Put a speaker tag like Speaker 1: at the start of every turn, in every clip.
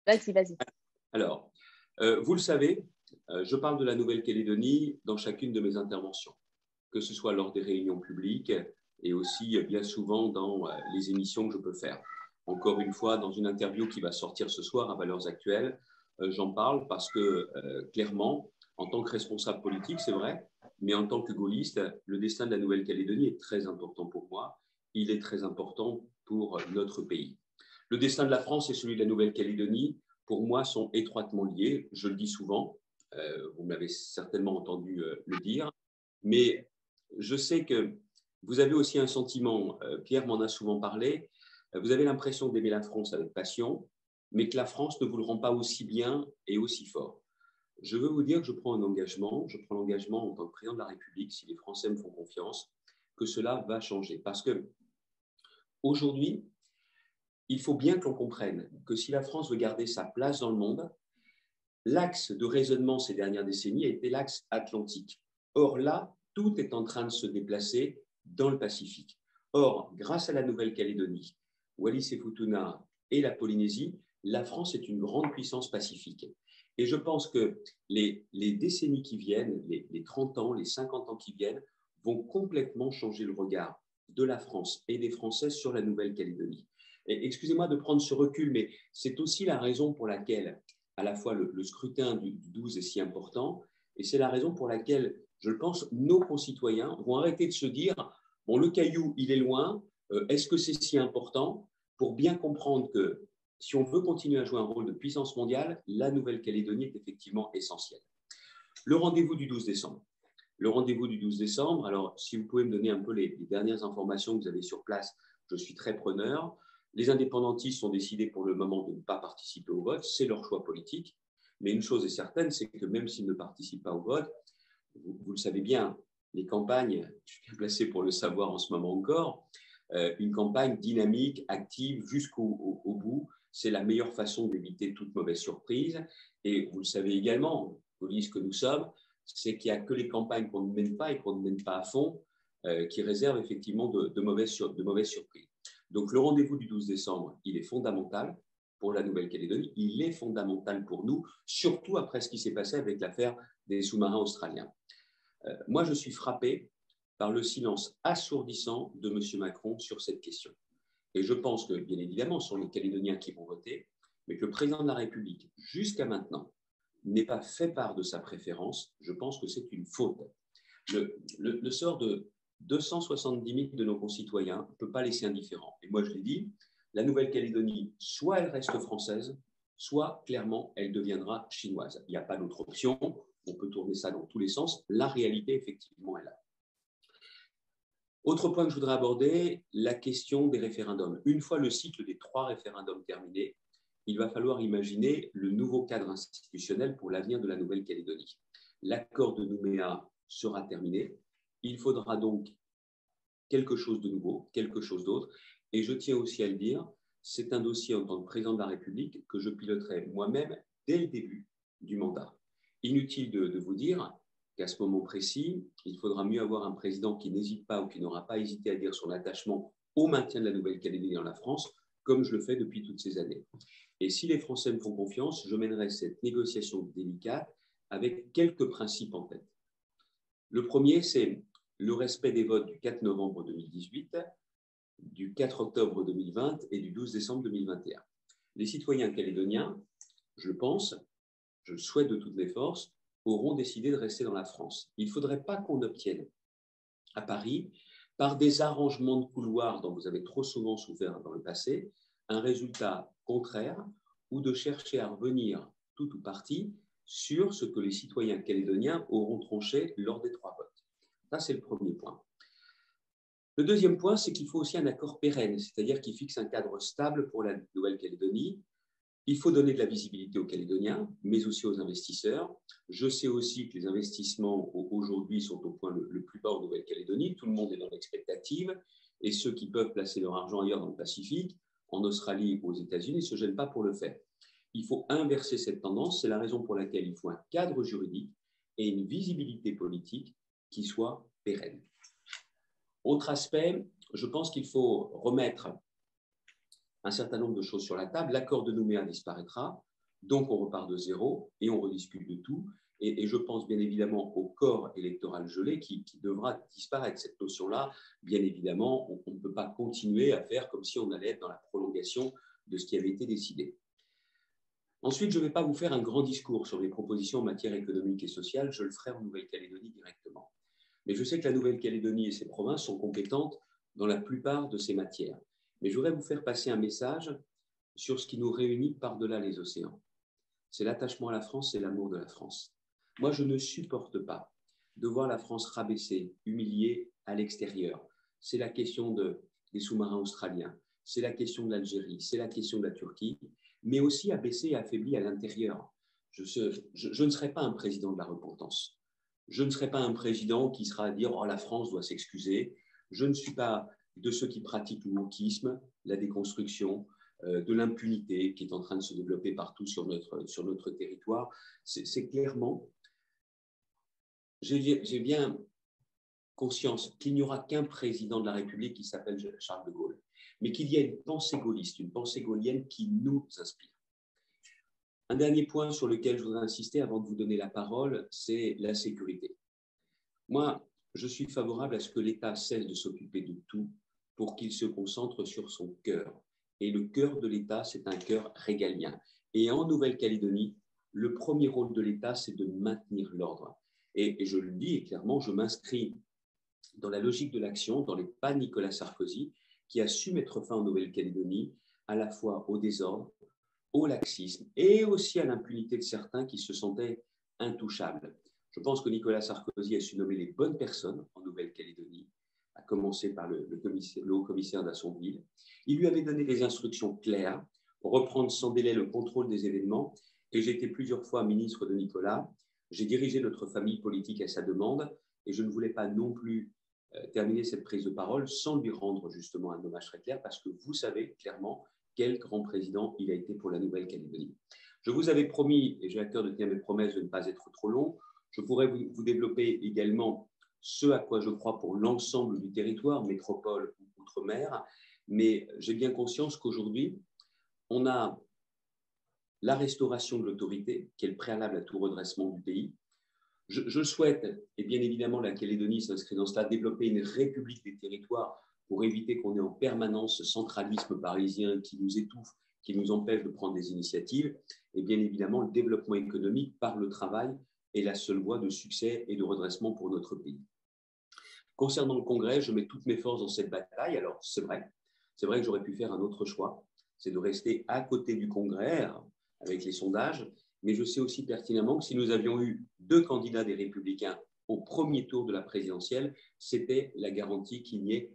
Speaker 1: Vas-y, vas-y.
Speaker 2: Alors, vous le savez, je parle de la Nouvelle-Calédonie dans chacune de mes interventions, que ce soit lors des réunions publiques et aussi bien souvent dans les émissions que je peux faire. Encore une fois, dans une interview qui va sortir ce soir à Valeurs Actuelles, j'en parle parce que clairement, en tant que responsable politique, c'est vrai, mais en tant que gaulliste, le destin de la Nouvelle-Calédonie est très important pour moi. Il est très important pour notre pays. Le destin de la France et celui de la Nouvelle-Calédonie, pour moi, sont étroitement liés. Je le dis souvent, vous m'avez certainement entendu le dire, mais je sais que vous avez aussi un sentiment, Pierre m'en a souvent parlé, vous avez l'impression d'aimer la France avec passion, mais que la France ne vous le rend pas aussi bien et aussi fort. Je veux vous dire que je prends l'engagement en tant que président de la République, si les Français me font confiance, que cela va changer. Parce que aujourd'hui, il faut bien que l'on comprenne que si la France veut garder sa place dans le monde, l'axe de raisonnement ces dernières décennies a été l'axe atlantique. Or là, tout est en train de se déplacer dans le Pacifique. Or, grâce à la Nouvelle-Calédonie, Wallis-et-Futuna et la Polynésie, la France est une grande puissance pacifique. Et je pense que les décennies qui viennent, les 30 ans, les 50 ans qui viennent, vont complètement changer le regard de la France et des Français sur la Nouvelle-Calédonie. Excusez-moi de prendre ce recul, mais c'est aussi la raison pour laquelle à la fois le scrutin du 12 est si important, et c'est la raison pour laquelle, je pense, nos concitoyens vont arrêter de se dire « bon, le caillou, il est loin, est-ce que c'est si important ?» pour bien comprendre que si on veut continuer à jouer un rôle de puissance mondiale, la Nouvelle-Calédonie est effectivement essentielle. Le rendez-vous du 12 décembre. Le rendez-vous du 12 décembre, alors si vous pouvez me donner un peu les dernières informations que vous avez sur place, je suis très preneur. Les indépendantistes ont décidé pour le moment de ne pas participer au vote, c'est leur choix politique. Mais une chose est certaine, c'est que même s'ils ne participent pas au vote, vous le savez bien, les campagnes, je suis bien placé pour le savoir en ce moment encore, une campagne dynamique, active jusqu'au bout, c'est la meilleure façon d'éviter toute mauvaise surprise. Et vous le savez également, police que nous sommes, c'est qu'il n'y a que les campagnes qu'on ne mène pas et qu'on ne mène pas à fond qui réservent effectivement de mauvaises surprises. Donc le rendez-vous du 12 décembre, il est fondamental pour la Nouvelle-Calédonie, il est fondamental pour nous, surtout après ce qui s'est passé avec l'affaire des sous-marins australiens. Moi, je suis frappé par le silence assourdissant de M. Macron sur cette question. Et je pense que, bien évidemment, ce sont les Calédoniens qui vont voter, mais que le président de la République, jusqu'à maintenant, n'ait pas fait part de sa préférence, je pense que c'est une faute. Le sort de 270 000 de nos concitoyens ne peut pas laisser indifférent. Et moi, je l'ai dit, la Nouvelle-Calédonie, soit elle reste française, soit clairement, elle deviendra chinoise. Il n'y a pas d'autre option. On peut tourner ça dans tous les sens. La réalité, effectivement, est là. Autre point que je voudrais aborder, la question des référendums. Une fois le cycle des 3 référendums terminé, il va falloir imaginer le nouveau cadre institutionnel pour l'avenir de la Nouvelle-Calédonie. L'accord de Nouméa sera terminé. Il faudra donc quelque chose de nouveau, quelque chose d'autre. Et je tiens aussi à le dire, c'est un dossier en tant que président de la République que je piloterai moi-même dès le début du mandat. Inutile de vous dire qu'à ce moment précis, il faudra mieux avoir un président qui n'hésite pas ou qui n'aura pas hésité à dire son attachement au maintien de la Nouvelle-Calédonie dans la France, comme je le fais depuis toutes ces années. Et si les Français me font confiance, je mènerai cette négociation délicate avec quelques principes en tête. Le premier, c'est le respect des votes du 4 novembre 2018, du 4 octobre 2020 et du 12 décembre 2021. Les citoyens calédoniens, je pense, je le souhaite de toutes mes forces, auront décidé de rester dans la France. Il ne faudrait pas qu'on obtienne à Paris, par des arrangements de couloirs dont vous avez trop souvent souffert dans le passé, un résultat contraire ou de chercher à revenir tout ou partie sur ce que les citoyens calédoniens auront tranché lors des 3 votes. Ça, c'est le premier point. Le deuxième point, c'est qu'il faut aussi un accord pérenne, c'est-à-dire qui fixe un cadre stable pour la Nouvelle-Calédonie. Il faut donner de la visibilité aux Calédoniens, mais aussi aux investisseurs. Je sais aussi que les investissements aujourd'hui sont au point le plus bas en Nouvelle-Calédonie. Tout le monde est dans l'expectative et ceux qui peuvent placer leur argent ailleurs dans le Pacifique, en Australie ou aux États-Unis, ne se gênent pas pour le faire. Il faut inverser cette tendance. C'est la raison pour laquelle il faut un cadre juridique et une visibilité politique qui soit pérenne. Autre aspect, je pense qu'il faut remettre un certain nombre de choses sur la table. L'accord de Nouméa disparaîtra. Donc, on repart de zéro et on rediscute de tout. Et je pense bien évidemment au corps électoral gelé qui devra disparaître. Cette notion-là, bien évidemment, on ne peut pas continuer à faire comme si on allait être dans la prolongation de ce qui avait été décidé. Ensuite, je ne vais pas vous faire un grand discours sur les propositions en matière économique et sociale. Je le ferai en Nouvelle-Calédonie directement. Mais je sais que la Nouvelle-Calédonie et ses provinces sont compétentes dans la plupart de ces matières. Mais je voudrais vous faire passer un message sur ce qui nous réunit par-delà les océans. C'est l'attachement à la France et l'amour de la France. Moi, je ne supporte pas de voir la France rabaissée, humiliée à l'extérieur. C'est la question des sous-marins australiens, c'est la question de l'Algérie, c'est la question de la Turquie, mais aussi abaissée et affaiblie à l'intérieur. Je ne serai pas un président de la repentance. Je ne serai pas un président qui sera à dire « Oh, la France doit s'excuser ». Je ne suis pas de ceux qui pratiquent le wokisme, la déconstruction, de l'impunité qui est en train de se développer partout sur notre territoire. C'est clairement, j'ai bien conscience qu'il n'y aura qu'un président de la République qui s'appelle Charles de Gaulle, mais qu'il y a une pensée gaulliste, une pensée gaulienne qui nous inspire. Un dernier point sur lequel je voudrais insister avant de vous donner la parole, c'est la sécurité. Moi, je suis favorable à ce que l'État cesse de s'occuper de tout pour qu'il se concentre sur son cœur. Et le cœur de l'État, c'est un cœur régalien. Et en Nouvelle-Calédonie, le premier rôle de l'État, c'est de maintenir l'ordre. Et je le dis clairement, je m'inscris dans la logique de l'action, dans les pas de Nicolas Sarkozy, qui a su mettre fin en Nouvelle-Calédonie à la fois au désordre, au laxisme et aussi à l'impunité de certains qui se sentaient intouchables. Je pense que Nicolas Sarkozy a su nommer les bonnes personnes en Nouvelle-Calédonie, à commencer par le haut-commissaire d'Assonville. Il lui avait donné des instructions claires pour reprendre sans délai le contrôle des événements. Et j'ai été plusieurs fois ministre de Nicolas. J'ai dirigé notre famille politique à sa demande et je ne voulais pas non plus terminer cette prise de parole sans lui rendre justement un hommage très clair parce que vous savez clairement quel grand président il a été pour la Nouvelle-Calédonie. Je vous avais promis, et j'ai à cœur de tenir mes promesses de ne pas être trop long, je pourrais vous développer également ce à quoi je crois pour l'ensemble du territoire, métropole ou outre-mer, mais j'ai bien conscience qu'aujourd'hui, on a la restauration de l'autorité, qui est le préalable à tout redressement du pays. Je souhaite, et bien évidemment la Calédonie s'inscrit dans cela, développer une république des territoires pour éviter qu'on ait en permanence ce centralisme parisien qui nous étouffe, qui nous empêche de prendre des initiatives. Et bien évidemment, le développement économique par le travail est la seule voie de succès et de redressement pour notre pays. Concernant le Congrès, je mets toutes mes forces dans cette bataille. Alors, c'est vrai que j'aurais pu faire un autre choix, c'est de rester à côté du Congrès avec les sondages, mais je sais aussi pertinemment que si nous avions eu 2 candidats des Républicains au premier tour de la présidentielle, c'était la garantie qu'il n'y ait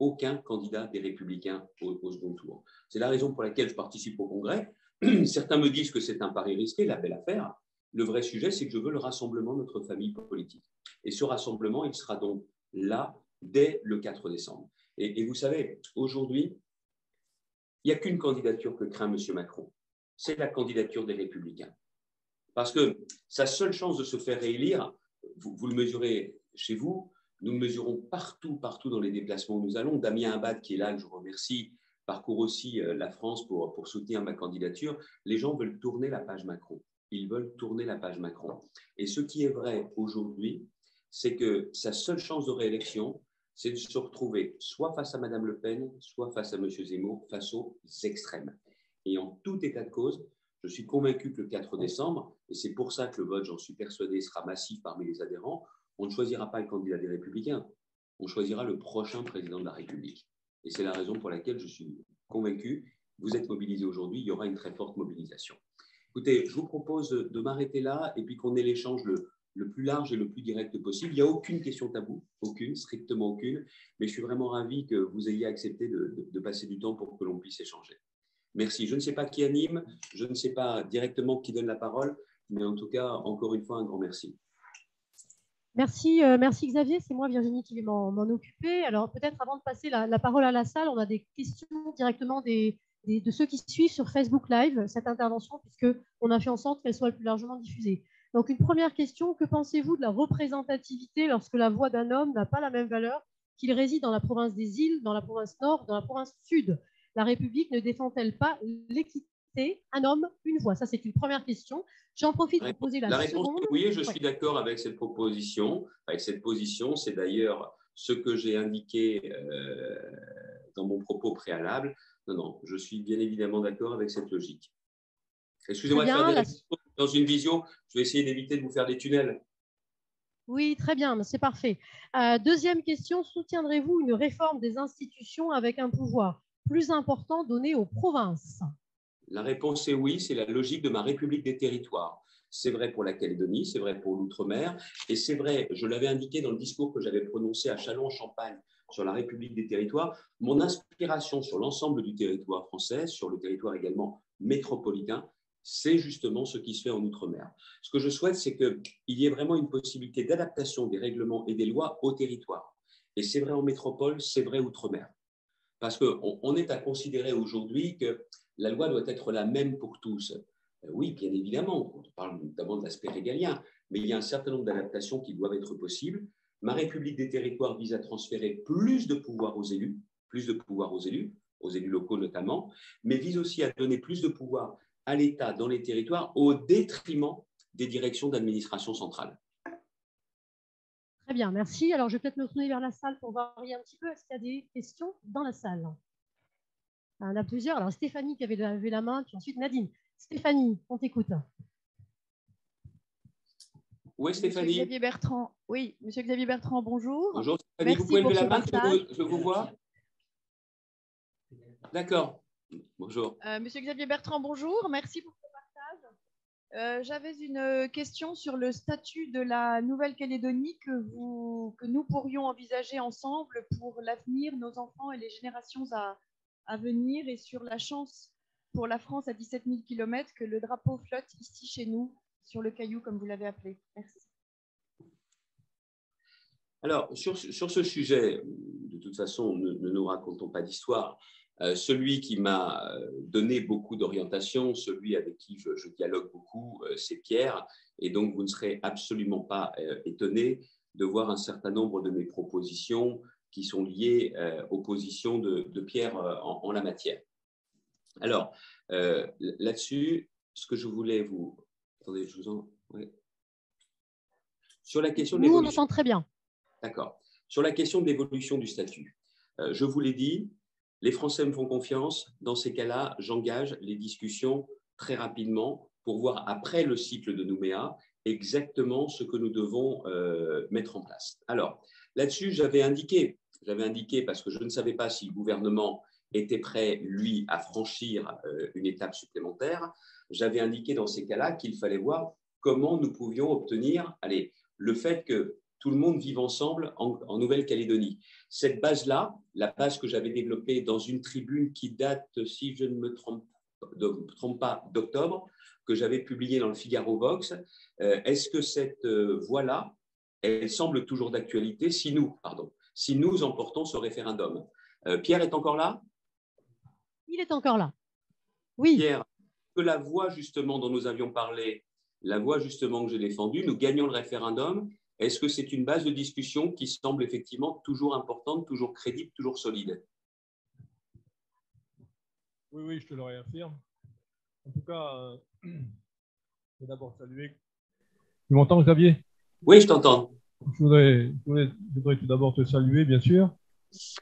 Speaker 2: aucun candidat des Républicains au second tour. C'est la raison pour laquelle je participe au Congrès. Certains me disent que c'est un pari risqué, la belle affaire. Le vrai sujet, c'est que je veux le rassemblement de notre famille politique. Et ce rassemblement, il sera donc là dès le 4 décembre. Et vous savez, aujourd'hui, il n'y a qu'une candidature que craint M. Macron. C'est la candidature des Républicains. Parce que sa seule chance de se faire réélire, vous le mesurez chez vous, nous le mesurons partout dans les déplacements où nous allons. Damien Abad, qui est là, que je remercie, parcourt aussi la France pour soutenir ma candidature. Les gens veulent tourner la page Macron. Ils veulent tourner la page Macron. Et ce qui est vrai aujourd'hui, c'est que sa seule chance de réélection, c'est de se retrouver soit face à Mme Le Pen, soit face à M. Zemmour, face aux extrêmes. Et en tout état de cause, je suis convaincu que le 4 décembre, et c'est pour ça que le vote, j'en suis persuadé, sera massif parmi les adhérents, on ne choisira pas le candidat des Républicains, on choisira le prochain président de la République. Et c'est la raison pour laquelle je suis convaincu, vous êtes mobilisés aujourd'hui, il y aura une très forte mobilisation. Écoutez, je vous propose de m'arrêter là et puis qu'on ait l'échange le plus large et le plus direct possible. Il n'y a aucune question tabou, aucune, strictement aucune, mais je suis vraiment ravi que vous ayez accepté de passer du temps pour que l'on puisse échanger. Merci. Je ne sais pas qui anime, je ne sais pas directement qui donne la parole, mais en tout cas, encore une fois, un grand merci.
Speaker 1: Merci, merci Xavier, c'est moi Virginie qui vais m'en occuper. Alors peut-être avant de passer la parole à la salle, on a des questions directement de ceux qui suivent sur Facebook Live cette intervention, puisqu'on a fait en sorte qu'elle soit le plus largement diffusée. Donc une première question, que pensez-vous de la représentativité lorsque la voix d'un homme n'a pas la même valeur qu'il réside dans la province des îles, dans la province nord, dans la province sud? La République ne défend-elle pas l'équité c'est un homme, une voix. Ça, c'est une première question. J'en profite pour poser la
Speaker 2: réponse
Speaker 1: seconde.
Speaker 2: est oui, je suis d'accord avec cette proposition, avec cette position. C'est d'ailleurs ce que j'ai indiqué dans mon propos préalable. Non, non, je suis bien évidemment d'accord avec cette logique. Excusez-moi de faire des réponses dans une visio. Je vais essayer d'éviter de vous faire des tunnels.
Speaker 1: Oui, très bien, c'est parfait. Deuxième question, soutiendrez-vous une réforme des institutions avec un pouvoir plus important donné aux provinces?
Speaker 2: La réponse est oui, c'est la logique de ma République des territoires. C'est vrai pour la Calédonie, c'est vrai pour l'outre-mer, et c'est vrai, je l'avais indiqué dans le discours que j'avais prononcé à Châlons-en-Champagne sur la République des territoires, mon inspiration sur l'ensemble du territoire français, sur le territoire également métropolitain, c'est justement ce qui se fait en outre-mer. Ce que je souhaite, c'est qu'il y ait vraiment une possibilité d'adaptation des règlements et des lois au territoire. Et c'est vrai en métropole, c'est vrai outre-mer. Parce qu'on est à considérer aujourd'hui que la loi doit être la même pour tous. Oui, bien évidemment, on parle notamment de l'aspect régalien, mais il y a un certain nombre d'adaptations qui doivent être possibles. Ma République des territoires vise à transférer plus de pouvoir aux élus, aux élus locaux notamment, mais vise aussi à donner plus de pouvoir à l'État dans les territoires au détriment des directions d'administration centrale.
Speaker 1: Très bien, merci. Alors, je vais peut-être me tourner vers la salle pour varier un petit peu. Est-ce qu'il y a des questions dans la salle? Il y en a plusieurs. Alors, Stéphanie qui avait levé la main, puis ensuite Nadine. Stéphanie, on t'écoute.
Speaker 2: Oui, Stéphanie.
Speaker 3: Monsieur Xavier Bertrand. Oui, Monsieur Xavier Bertrand, bonjour.
Speaker 2: Bonjour, Stéphanie.
Speaker 3: Merci
Speaker 2: vous pouvez lever
Speaker 3: pour
Speaker 2: la
Speaker 3: ce
Speaker 2: main,
Speaker 3: partage.
Speaker 2: je vous vois. D'accord. Bonjour.
Speaker 3: Monsieur Xavier Bertrand, bonjour. Merci pour ce partage. J'avais une question sur le statut de la Nouvelle-Calédonie que nous pourrions envisager ensemble pour l'avenir, nos enfants et les générations à venir, et sur la chance pour la France à 17 000 km que le drapeau flotte ici chez nous, sur le caillou, comme vous l'avez appelé. Merci.
Speaker 2: Alors, sur ce sujet, de toute façon, ne nous racontons pas d'histoire. Celui qui m'a donné beaucoup d'orientation, celui avec qui je dialogue beaucoup, c'est Pierre. Et donc, vous ne serez absolument pas étonné de voir un certain nombre de mes propositions qui sont liées aux positions de Pierre en la matière. Alors, là-dessus, ce que je voulais vous... Attendez, je vous en... Ouais. Sur la question de l'évolution...
Speaker 1: Nous, on entend très bien.
Speaker 2: D'accord. Sur la question de l'évolution du statut, je vous l'ai dit, les Français me font confiance. Dans ces cas-là, j'engage les discussions très rapidement pour voir, après le cycle de Nouméa, exactement ce que nous devons mettre en place. Alors, là-dessus, j'avais indiqué, parce que je ne savais pas si le gouvernement était prêt, lui, à franchir une étape supplémentaire, j'avais indiqué dans ces cas-là qu'il fallait voir comment nous pouvions obtenir le fait que tout le monde vive ensemble en Nouvelle-Calédonie. Cette base-là, la base que j'avais développée dans une tribune qui date, si je ne me trompe pas, d'octobre, que j'avais publiée dans le Figaro Vox, est-ce que cette voie-là, elle semble toujours d'actualité si nous emportons ce référendum? Pierre est encore là?
Speaker 1: Il est encore là. Oui.
Speaker 2: Pierre, que la voie justement dont nous avions parlé, la voie justement que j'ai défendue, nous gagnons le référendum. Est-ce que c'est une base de discussion qui semble effectivement toujours importante, toujours crédible, toujours solide?
Speaker 4: Oui, je te le réaffirme. En tout cas, je vais d'abord saluer. Tu m'entends, Xavier?
Speaker 2: Oui, je t'entends.
Speaker 4: Je voudrais tout d'abord te saluer, bien sûr,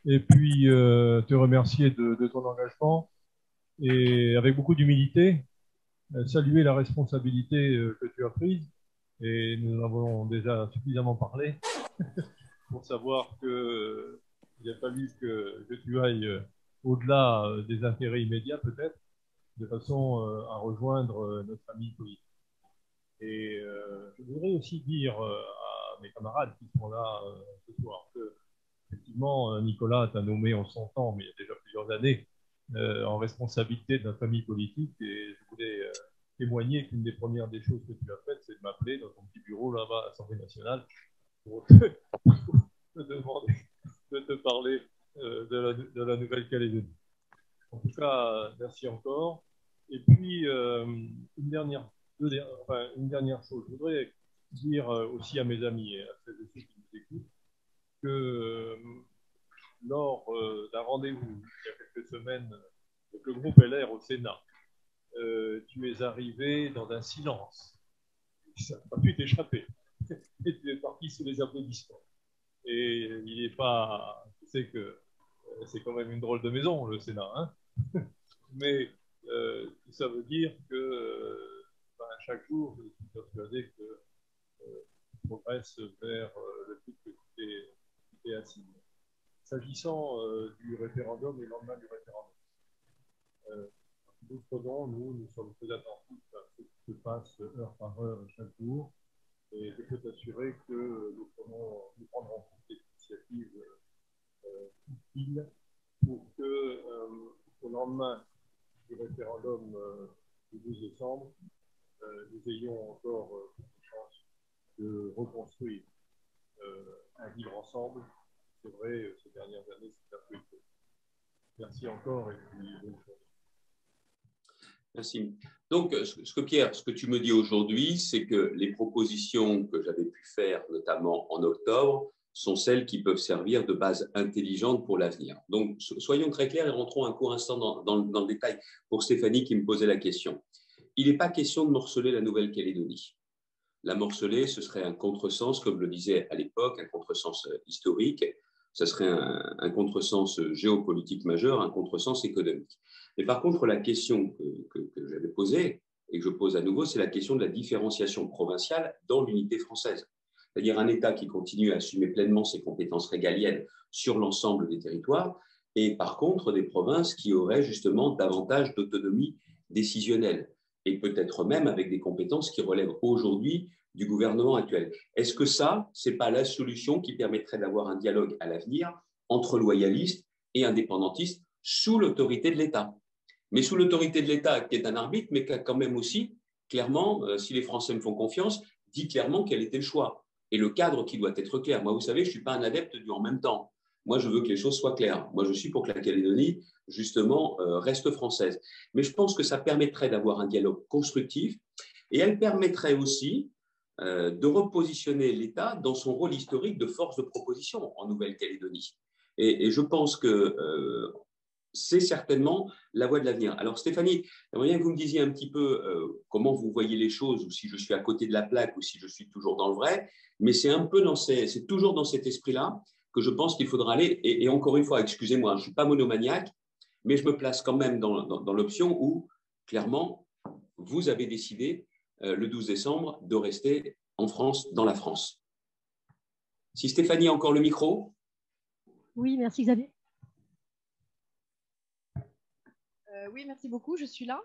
Speaker 4: et puis te remercier de ton engagement et avec beaucoup d'humilité, saluer la responsabilité que tu as prise. Et nous avons déjà suffisamment parlé pour savoir qu'il a fallu que tu ailles au-delà des intérêts immédiats, peut-être, de façon à rejoindre notre famille politique. Et je voudrais aussi dire à mes camarades qui sont là ce soir que, effectivement, Nicolas t'a nommé en son temps, mais il y a déjà plusieurs années, en responsabilité de notre famille politique. Et je voulais témoigner qu'une des premières des choses que tu as faites, c'est de m'appeler dans ton petit bureau là-bas à l'Assemblée nationale pour te demander de te parler de la Nouvelle-Calédonie. En tout cas, merci encore. Et puis, une dernière chose, je voudrais dire aussi à mes amis et à ceux qui nous écoutent que lors d'un rendez-vous il y a quelques semaines avec le groupe LR au Sénat, tu es arrivé dans un silence. Ça n'a pas pu t'échapper. Et tu es parti sous les applaudissements. Et il n'est pas... Tu sais que c'est quand même une drôle de maison, le Sénat. Hein. Mais ça veut dire que chaque jour, je suis persuadé que tu progresses vers le but que tu t'es assigné. S'agissant du référendum et le lendemain du référendum, nous prenons, nous sommes très attentifs à ce qui se passe heure par heure chaque jour. Et je peux t'assurer que nous prendrons toutes les initiatives utiles pour que, au lendemain du référendum du 12 décembre, nous ayons encore une chance de reconstruire un vivre ensemble. C'est vrai, ces dernières années, c'est un peu peu. Merci encore et puis bonne journée.
Speaker 2: Merci. Donc, Pierre, ce que tu me dis aujourd'hui, c'est que les propositions que j'avais pu faire, notamment en octobre, sont celles qui peuvent servir de base intelligente pour l'avenir. Donc, soyons très clairs et rentrons un court instant dans le détail pour Stéphanie qui me posait la question. Il n'est pas question de morceler la Nouvelle-Calédonie. La morceler, ce serait un contresens, comme je le disais à l'époque, un contresens historique, ce serait un contresens géopolitique majeur, un contresens économique. Mais par contre, la question que j'avais posée et que je pose à nouveau, c'est la question de la différenciation provinciale dans l'unité française. C'est-à-dire un État qui continue à assumer pleinement ses compétences régaliennes sur l'ensemble des territoires et par contre des provinces qui auraient justement davantage d'autonomie décisionnelle et peut-être même avec des compétences qui relèvent aujourd'hui du gouvernement actuel. Est-ce que ça, ce n'est pas la solution qui permettrait d'avoir un dialogue à l'avenir entre loyalistes et indépendantistes sous l'autorité de l'État? Mais sous l'autorité de l'État qui est un arbitre, mais qui a quand même aussi, clairement, si les Français me font confiance, dit clairement quel était le choix et le cadre qui doit être clair. Moi, vous savez, je ne suis pas un adepte du en même temps. Moi, je veux que les choses soient claires. Moi, je suis pour que la Calédonie, justement, reste française. Mais je pense que ça permettrait d'avoir un dialogue constructif et elle permettrait aussi de repositionner l'État dans son rôle historique de force de proposition en Nouvelle-Calédonie. Et je pense que c'est certainement la voie de l'avenir. Alors Stéphanie, j'aimerais bien que vous me disiez un petit peu comment vous voyez les choses, ou si je suis à côté de la plaque, ou si je suis toujours dans le vrai, mais c'est un peu c'est toujours dans cet esprit-là que je pense qu'il faudra aller, et encore une fois, excusez-moi, je ne suis pas monomaniaque, mais je me place quand même dans l'option où, clairement, vous avez décidé le 12 décembre de rester en France, dans la France. Si Stéphanie a encore le micro.
Speaker 1: Oui, merci Xavier.
Speaker 3: Oui, merci beaucoup, je suis là.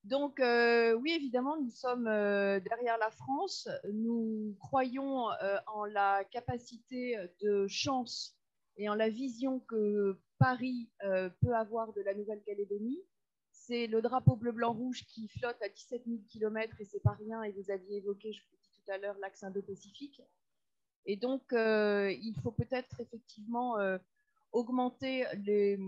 Speaker 3: Donc, oui, évidemment, nous sommes derrière la France. Nous croyons en la capacité de chance et en la vision que Paris peut avoir de la Nouvelle-Calédonie. C'est le drapeau bleu-blanc-rouge qui flotte à 17 000 km et c'est pas rien. Et vous aviez évoqué, je vous l'ai dit tout à l'heure, l'axe Indo-Pacifique. Et donc, il faut peut-être effectivement augmenter les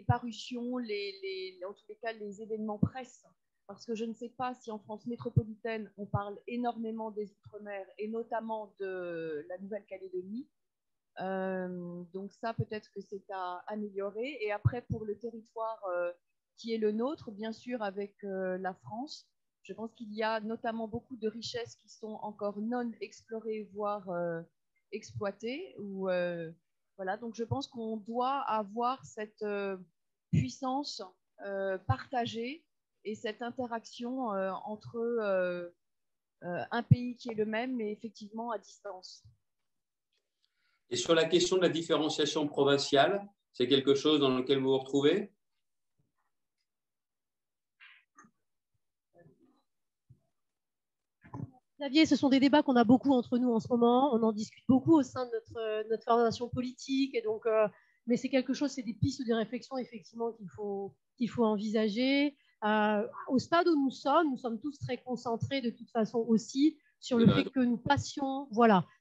Speaker 3: parutions, en tous les cas, les événements presse. Parce que je ne sais pas si en France métropolitaine, on parle énormément des Outre-mer et notamment de la Nouvelle-Calédonie. Donc ça, peut-être que c'est à améliorer. Et après, pour le territoire qui est le nôtre, bien sûr, avec la France, je pense qu'il y a notamment beaucoup de richesses qui sont encore non explorées, voire exploitées. Voilà, donc je pense qu'on doit avoir cette puissance partagée et cette interaction entre un pays qui est le même, mais effectivement à distance.
Speaker 2: Et sur la question de la différenciation provinciale, c'est quelque chose dans lequel vous vous retrouvez?
Speaker 1: Xavier, ce sont des débats qu'on a beaucoup entre nous en ce moment. On en discute beaucoup au sein de notre formation politique. Et donc, mais c'est quelque chose, c'est des pistes ou des réflexions effectivement qu'il faut envisager. Au stade où nous sommes tous très concentrés de toute façon aussi sur le fait que nous passions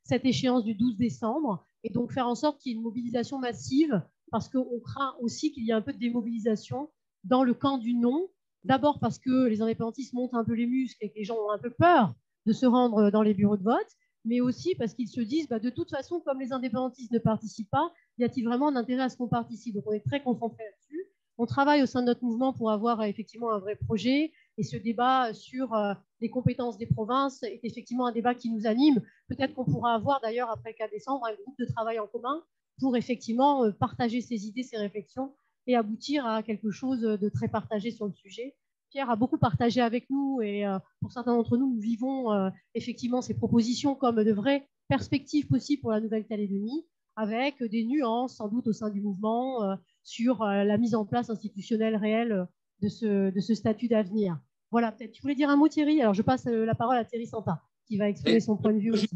Speaker 1: cette échéance du 12 décembre et donc faire en sorte qu'il y ait une mobilisation massive parce qu'on craint aussi qu'il y ait un peu de démobilisation dans le camp du non. D'abord parce que les indépendantistes montent un peu les muscles et que les gens ont un peu peur de se rendre dans les bureaux de vote, mais aussi parce qu'ils se disent de toute façon, comme les indépendantistes ne participent pas, y a-t-il vraiment un intérêt à ce qu'on participe? Donc on est très concentré là-dessus. On travaille au sein de notre mouvement pour avoir effectivement un vrai projet. Et ce débat sur les compétences des provinces est effectivement un débat qui nous anime. Peut-être qu'on pourra avoir d'ailleurs après le 4 décembre un groupe de travail en commun pour effectivement partager ses idées, ses réflexions et aboutir à quelque chose de très partagé sur le sujet. Pierre a beaucoup partagé avec nous et pour certains d'entre nous, nous vivons effectivement ces propositions comme de vraies perspectives possibles pour la Nouvelle-Calédonie, avec des nuances sans doute au sein du mouvement sur la mise en place institutionnelle réelle de ce statut d'avenir. Voilà, peut-être tu voulais dire un mot, Thierry. Alors je passe la parole à Thierry Santa qui va exprimer son point de vue aussi.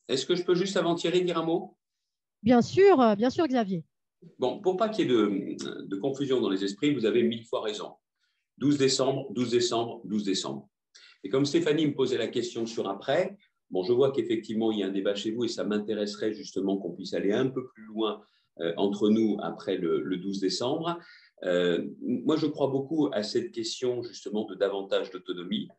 Speaker 2: Est-ce que je peux juste avant Thierry dire un mot?
Speaker 1: Bien sûr, Xavier.
Speaker 2: Bon, pour pas qu'il y ait de confusion dans les esprits, vous avez 1000 fois raison. 12 décembre, 12 décembre, 12 décembre. Et comme Stéphanie me posait la question sur après, bon, je vois qu'effectivement, il y a un débat chez vous et ça m'intéresserait justement qu'on puisse aller un peu plus loin entre nous après le 12 décembre. Moi, je crois beaucoup à cette question justement de davantage d'autonomie,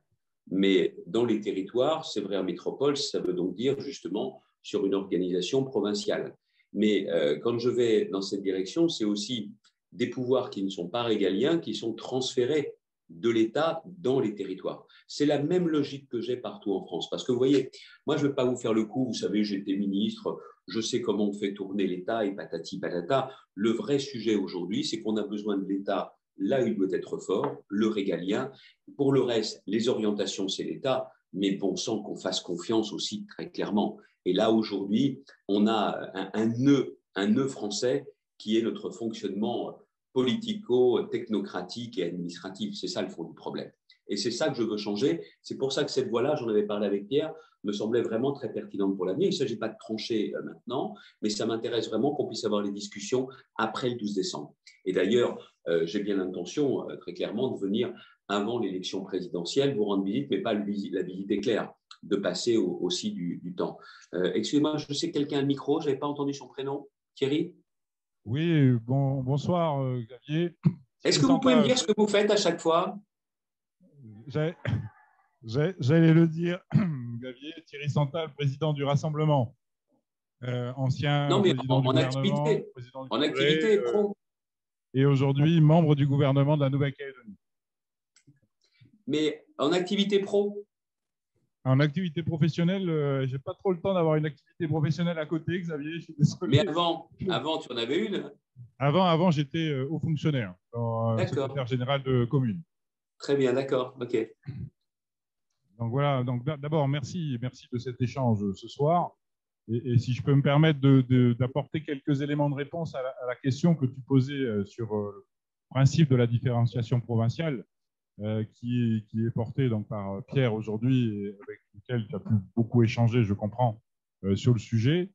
Speaker 2: mais dans les territoires, c'est vrai en métropole, ça veut donc dire justement sur une organisation provinciale. Mais quand je vais dans cette direction, c'est aussi des pouvoirs qui ne sont pas régaliens, qui sont transférés de l'État dans les territoires. C'est la même logique que j'ai partout en France. Parce que vous voyez, moi, je ne vais pas vous faire le coup, vous savez, j'étais ministre, je sais comment on fait tourner l'État et patati patata. Le vrai sujet aujourd'hui, c'est qu'on a besoin de l'État là où il doit être fort, le régalien. Pour le reste, les orientations, c'est l'État, mais bon sang qu'on fasse confiance aussi très clairement. Et là, aujourd'hui, on a un nœud français qui est notre fonctionnement politico-technocratique et administratif. C'est ça le fond du problème. Et c'est ça que je veux changer. C'est pour ça que cette voie-là, j'en avais parlé avec Pierre, me semblait vraiment très pertinente pour l'avenir. Il ne s'agit pas de trancher maintenant, mais ça m'intéresse vraiment qu'on puisse avoir les discussions après le 12 décembre. Et d'ailleurs, j'ai bien l'intention, très clairement, de venir avant l'élection présidentielle, vous rendre visite, mais pas la visite éclair, de passer aussi du temps. Excusez-moi, je sais que quelqu'un a un micro, je n'avais pas entendu son prénom. Thierry ?
Speaker 5: Oui, bonsoir Xavier.
Speaker 2: Est-ce que vous pouvez me dire ce que vous faites à chaque fois?
Speaker 5: J'allais le dire, Xavier, Thierry Santal, président du Rassemblement, ancien président du gouvernement, président du
Speaker 2: en activité pro.
Speaker 5: Et aujourd'hui membre du gouvernement de la Nouvelle-Calédonie.
Speaker 2: Mais en activité pro?
Speaker 5: En activité professionnelle, je n'ai pas trop le temps d'avoir une activité professionnelle à côté, Xavier, je suis désolé.
Speaker 2: Mais avant, tu en avais une?
Speaker 5: Avant j'étais haut fonctionnaire, secrétaire général de commune.
Speaker 2: Très bien, d'accord, ok.
Speaker 5: Donc voilà, donc d'abord, merci de cet échange ce soir. Et si je peux me permettre d'apporter quelques éléments de réponse à la question que tu posais sur le principe de la différenciation provinciale, qui est porté donc par Pierre aujourd'hui et avec lequel tu as pu beaucoup échanger, je comprends, sur le sujet.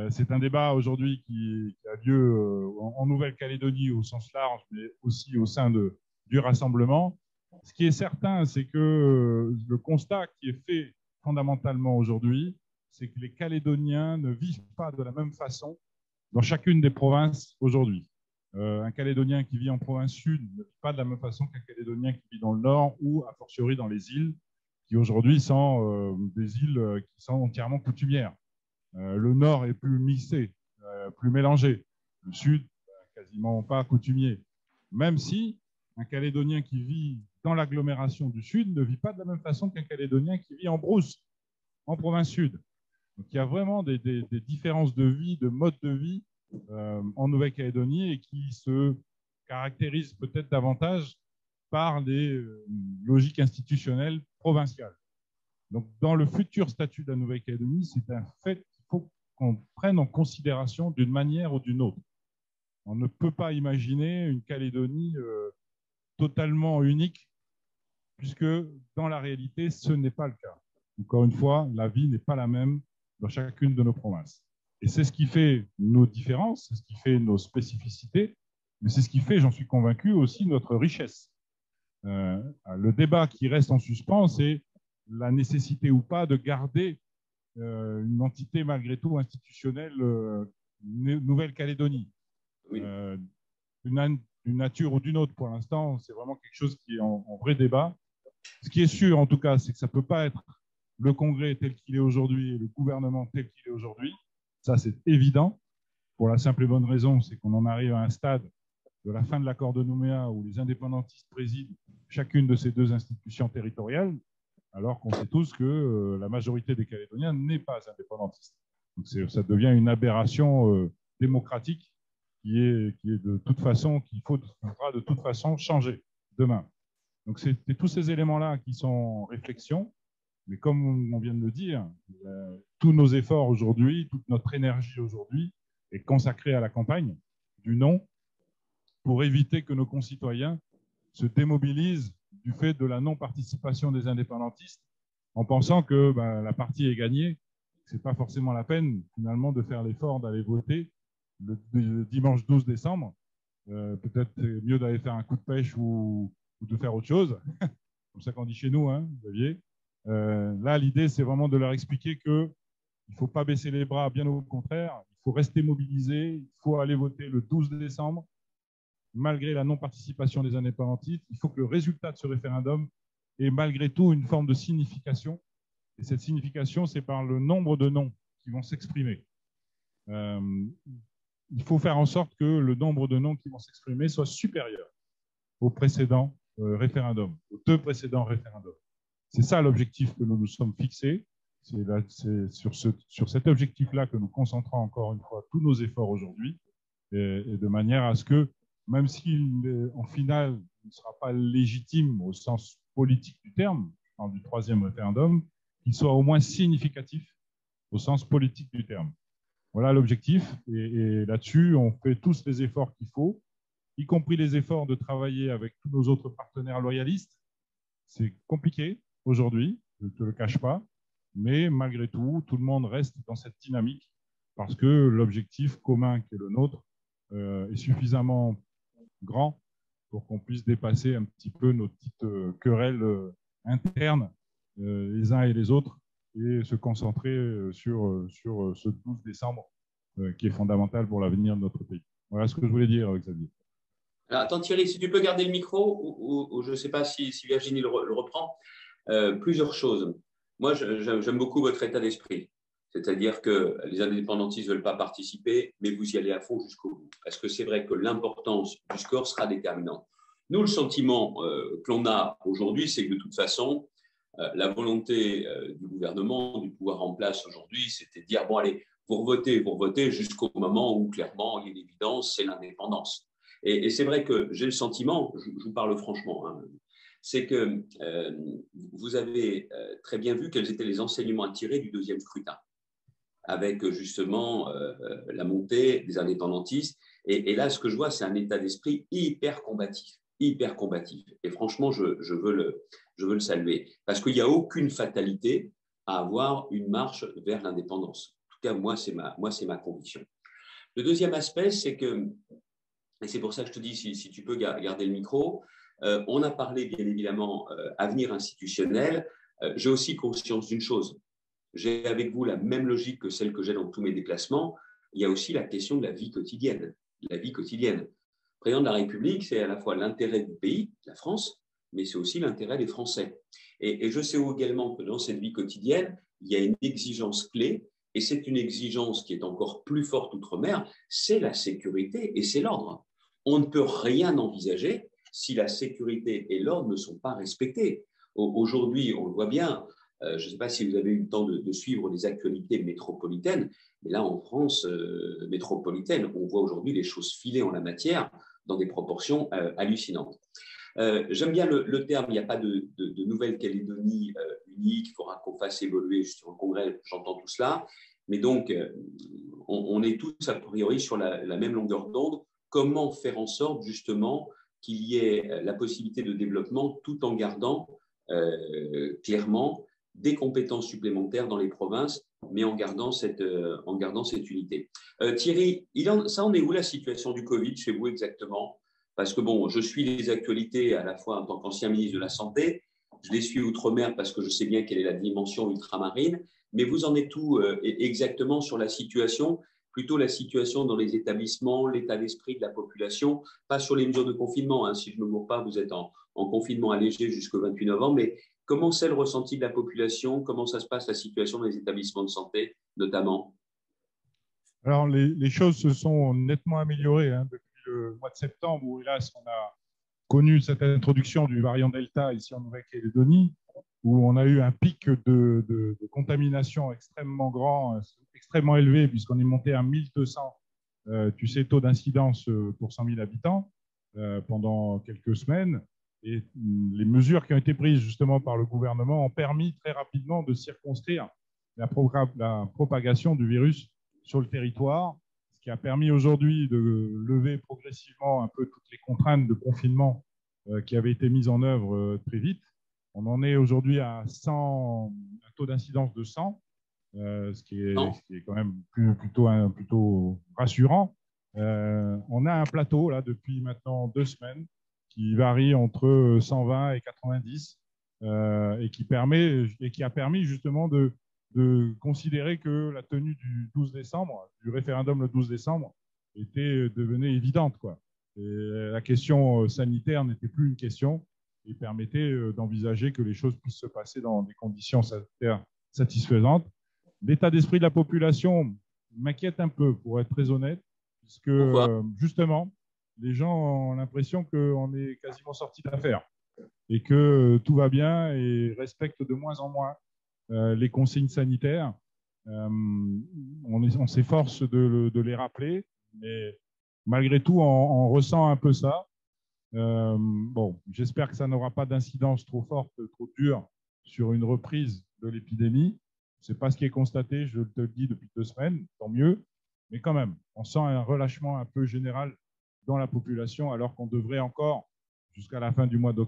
Speaker 5: C'est un débat aujourd'hui qui a lieu en Nouvelle-Calédonie au sens large, mais aussi au sein du Rassemblement. Ce qui est certain, c'est que le constat qui est fait fondamentalement aujourd'hui, c'est que les Calédoniens ne vivent pas de la même façon dans chacune des provinces aujourd'hui. Un Calédonien qui vit en province sud ne vit pas de la même façon qu'un Calédonien qui vit dans le nord ou, a fortiori, dans les îles, qui aujourd'hui sont des îles qui sont entièrement coutumières. Le nord est plus mixé, plus mélangé. Le sud, quasiment pas coutumier. Même si un Calédonien qui vit dans l'agglomération du sud ne vit pas de la même façon qu'un Calédonien qui vit en brousse, en province sud. Donc il y a vraiment des différences de vie, de mode de vie en Nouvelle-Calédonie et qui se caractérisent peut-être davantage par les logiques institutionnelles provinciales. Donc, dans le futur statut de la Nouvelle-Calédonie, c'est un fait qu'il faut qu'on prenne en considération d'une manière ou d'une autre. On ne peut pas imaginer une Calédonie totalement unique, puisque dans la réalité, ce n'est pas le cas. Encore une fois, la vie n'est pas la même dans chacune de nos provinces. Et c'est ce qui fait nos différences, c'est ce qui fait nos spécificités, mais c'est ce qui fait, j'en suis convaincu, aussi notre richesse. Le débat qui reste en suspens, c'est la nécessité ou pas de garder une entité malgré tout institutionnelle Nouvelle-Calédonie. Oui. D'une nature ou d'une autre, pour l'instant, c'est vraiment quelque chose qui est en vrai débat. Ce qui est sûr, en tout cas, c'est que ça ne peut pas être le Congrès tel qu'il est aujourd'hui et le gouvernement tel qu'il est aujourd'hui. Ça, c'est évident, pour la simple et bonne raison, c'est qu'on en arrive à un stade de la fin de l'accord de Nouméa où les indépendantistes président chacune de ces deux institutions territoriales, alors qu'on sait tous que la majorité des Calédoniens n'est pas indépendantiste. Donc ça devient une aberration démocratique qui est de toute façon, qu'il faudra de toute façon changer demain. Donc c'est tous ces éléments-là qui sont en réflexion, mais comme on vient de le dire, tous nos efforts aujourd'hui, toute notre énergie aujourd'hui est consacrée à la campagne du non pour éviter que nos concitoyens se démobilisent du fait de la non-participation des indépendantistes en pensant que la partie est gagnée. Ce n'est pas forcément la peine finalement de faire l'effort d'aller voter le dimanche 12 décembre. Peut-être mieux d'aller faire un coup de pêche ou de faire autre chose. Comme ça qu'on dit chez nous, hein, Xavier. Là, l'idée, c'est vraiment de leur expliquer qu'il ne faut pas baisser les bras, bien au contraire. Il faut rester mobilisé, il faut aller voter le 12 décembre. Malgré la non-participation des indépendantistes, il faut que le résultat de ce référendum ait malgré tout une forme de signification. Et cette signification, c'est par le nombre de noms qui vont s'exprimer. Il faut faire en sorte que le nombre de noms qui vont s'exprimer soit supérieur au précédent référendum, aux deux précédents référendums. C'est ça l'objectif que nous nous sommes fixés. C'est sur cet objectif-là que nous concentrons encore une fois tous nos efforts aujourd'hui, et de manière à ce que, même s'il, en finale, ne sera pas légitime au sens politique du terme, je parle du troisième référendum, qu'il soit au moins significatif au sens politique du terme. Voilà l'objectif, et là-dessus, on fait tous les efforts qu'il faut, y compris les efforts de travailler avec tous nos autres partenaires loyalistes. C'est compliqué aujourd'hui, je ne te le cache pas, mais malgré tout, tout le monde reste dans cette dynamique parce que l'objectif commun qui est le nôtre est suffisamment grand pour qu'on puisse dépasser un petit peu nos petites querelles internes les uns et les autres et se concentrer sur ce 12 décembre qui est fondamental pour l'avenir de notre pays. Voilà ce que je voulais dire, Xavier.
Speaker 2: Alors, attends Thierry, si tu peux garder le micro, ou je ne sais pas si Virginie le reprend, plusieurs choses. Moi, j'aime beaucoup votre état d'esprit. C'est-à-dire que les indépendantistes ne veulent pas participer, mais vous y allez à fond jusqu'au bout. Parce que c'est vrai que l'importance du score sera déterminante. Nous, le sentiment que l'on a aujourd'hui, c'est que de toute façon, la volonté du gouvernement, du pouvoir en place aujourd'hui, c'était de dire, bon allez, vous revotez jusqu'au moment où clairement, il y a une évidence, c'est l'indépendance. Et c'est vrai que j'ai le sentiment, je vous parle franchement, hein, c'est que vous avez très bien vu quels étaient les enseignements à tirer du deuxième scrutin, avec justement la montée des indépendantistes. Et là, ce que je vois, c'est un état d'esprit hyper combatif. Et franchement, je veux le saluer, parce qu'il n'y a aucune fatalité à avoir une marche vers l'indépendance. En tout cas, moi, c'est ma conviction. Le deuxième aspect, c'est que, et c'est pour ça que je te dis, si tu peux garder le micro, on a parlé bien évidemment avenir institutionnel. J'ai aussi conscience d'une chose. J'ai avec vous la même logique que celle que j'ai dans tous mes déplacements. Il y a aussi la question de la vie quotidienne. La vie quotidienne. Le président de la République, c'est à la fois l'intérêt du pays, la France, mais c'est aussi l'intérêt des Français. Et je sais également que dans cette vie quotidienne, il y a une exigence clé, et c'est une exigence qui est encore plus forte outre-mer, c'est la sécurité et c'est l'ordre. On ne peut rien envisager si la sécurité et l'ordre ne sont pas respectés. Aujourd'hui, on le voit bien, je ne sais pas si vous avez eu le temps de suivre les actualités métropolitaines, mais là, en France métropolitaine, on voit aujourd'hui les choses filer en la matière dans des proportions hallucinantes. J'aime bien le terme, il n'y a pas de Nouvelle-Calédonie unique, il faudra qu'on fasse évoluer sur le Congrès, j'entends tout cela, mais donc on est tous a priori sur la même longueur d'onde. Comment faire en sorte justement qu'il y ait la possibilité de développement tout en gardant clairement des compétences supplémentaires dans les provinces, mais en gardant cette unité. Thierry, ça en est où la situation du Covid chez vous exactement? Parce que bon, je suis les actualités à la fois en tant qu'ancien ministre de la Santé, je les suis outre-mer parce que je sais bien quelle est la dimension ultramarine, mais vous en êtes où exactement sur la situation, plutôt la situation dans les établissements, l'état d'esprit de la population, pas sur les mesures de confinement, hein, si je ne me gourre pas, vous êtes en confinement allégé jusqu'au 28 novembre, mais comment c'est le ressenti de la population? Comment ça se passe la situation dans les établissements de santé, notamment?
Speaker 5: Alors, les choses se sont nettement améliorées le mois de septembre, où hélas, on a connu cette introduction du variant Delta ici en Nouvelle-Calédonie, où on a eu un pic de contamination extrêmement grand, extrêmement élevé, puisqu'on est monté à 1200 tu sais, taux d'incidence pour 100 000 habitants pendant quelques semaines. Et les mesures qui ont été prises justement par le gouvernement ont permis très rapidement de circonscrire la propagation du virus sur le territoire, ce qui a permis aujourd'hui de lever progressivement un peu toutes les contraintes de confinement qui avaient été mises en œuvre très vite. On en est aujourd'hui à 100, un taux d'incidence de 100, ce qui est quand même plutôt rassurant. On a un plateau là depuis maintenant 2 semaines qui varie entre 120 et 90 et qui a permis justement de considérer que la tenue du 12 décembre, du référendum le 12 décembre, devenait évidente, quoi. Et la question sanitaire n'était plus une question et permettait d'envisager que les choses puissent se passer dans des conditions sanitaires satisfaisantes. L'état d'esprit de la population m'inquiète un peu, pour être très honnête, puisque justement, les gens ont l'impression qu'on est quasiment sorti d'affaire et que tout va bien et respectent de moins en moins les consignes sanitaires. On s'efforce de les rappeler, mais malgré tout, on ressent un peu ça. Bon, j'espère que ça n'aura pas d'incidence trop forte, trop dure sur une reprise de l'épidémie. Ce n'est pas ce qui est constaté, je te le dis depuis 2 semaines, tant mieux. Mais quand même, on sent un relâchement un peu général dans la population, alors qu'on devrait encore, jusqu'à la fin du mois de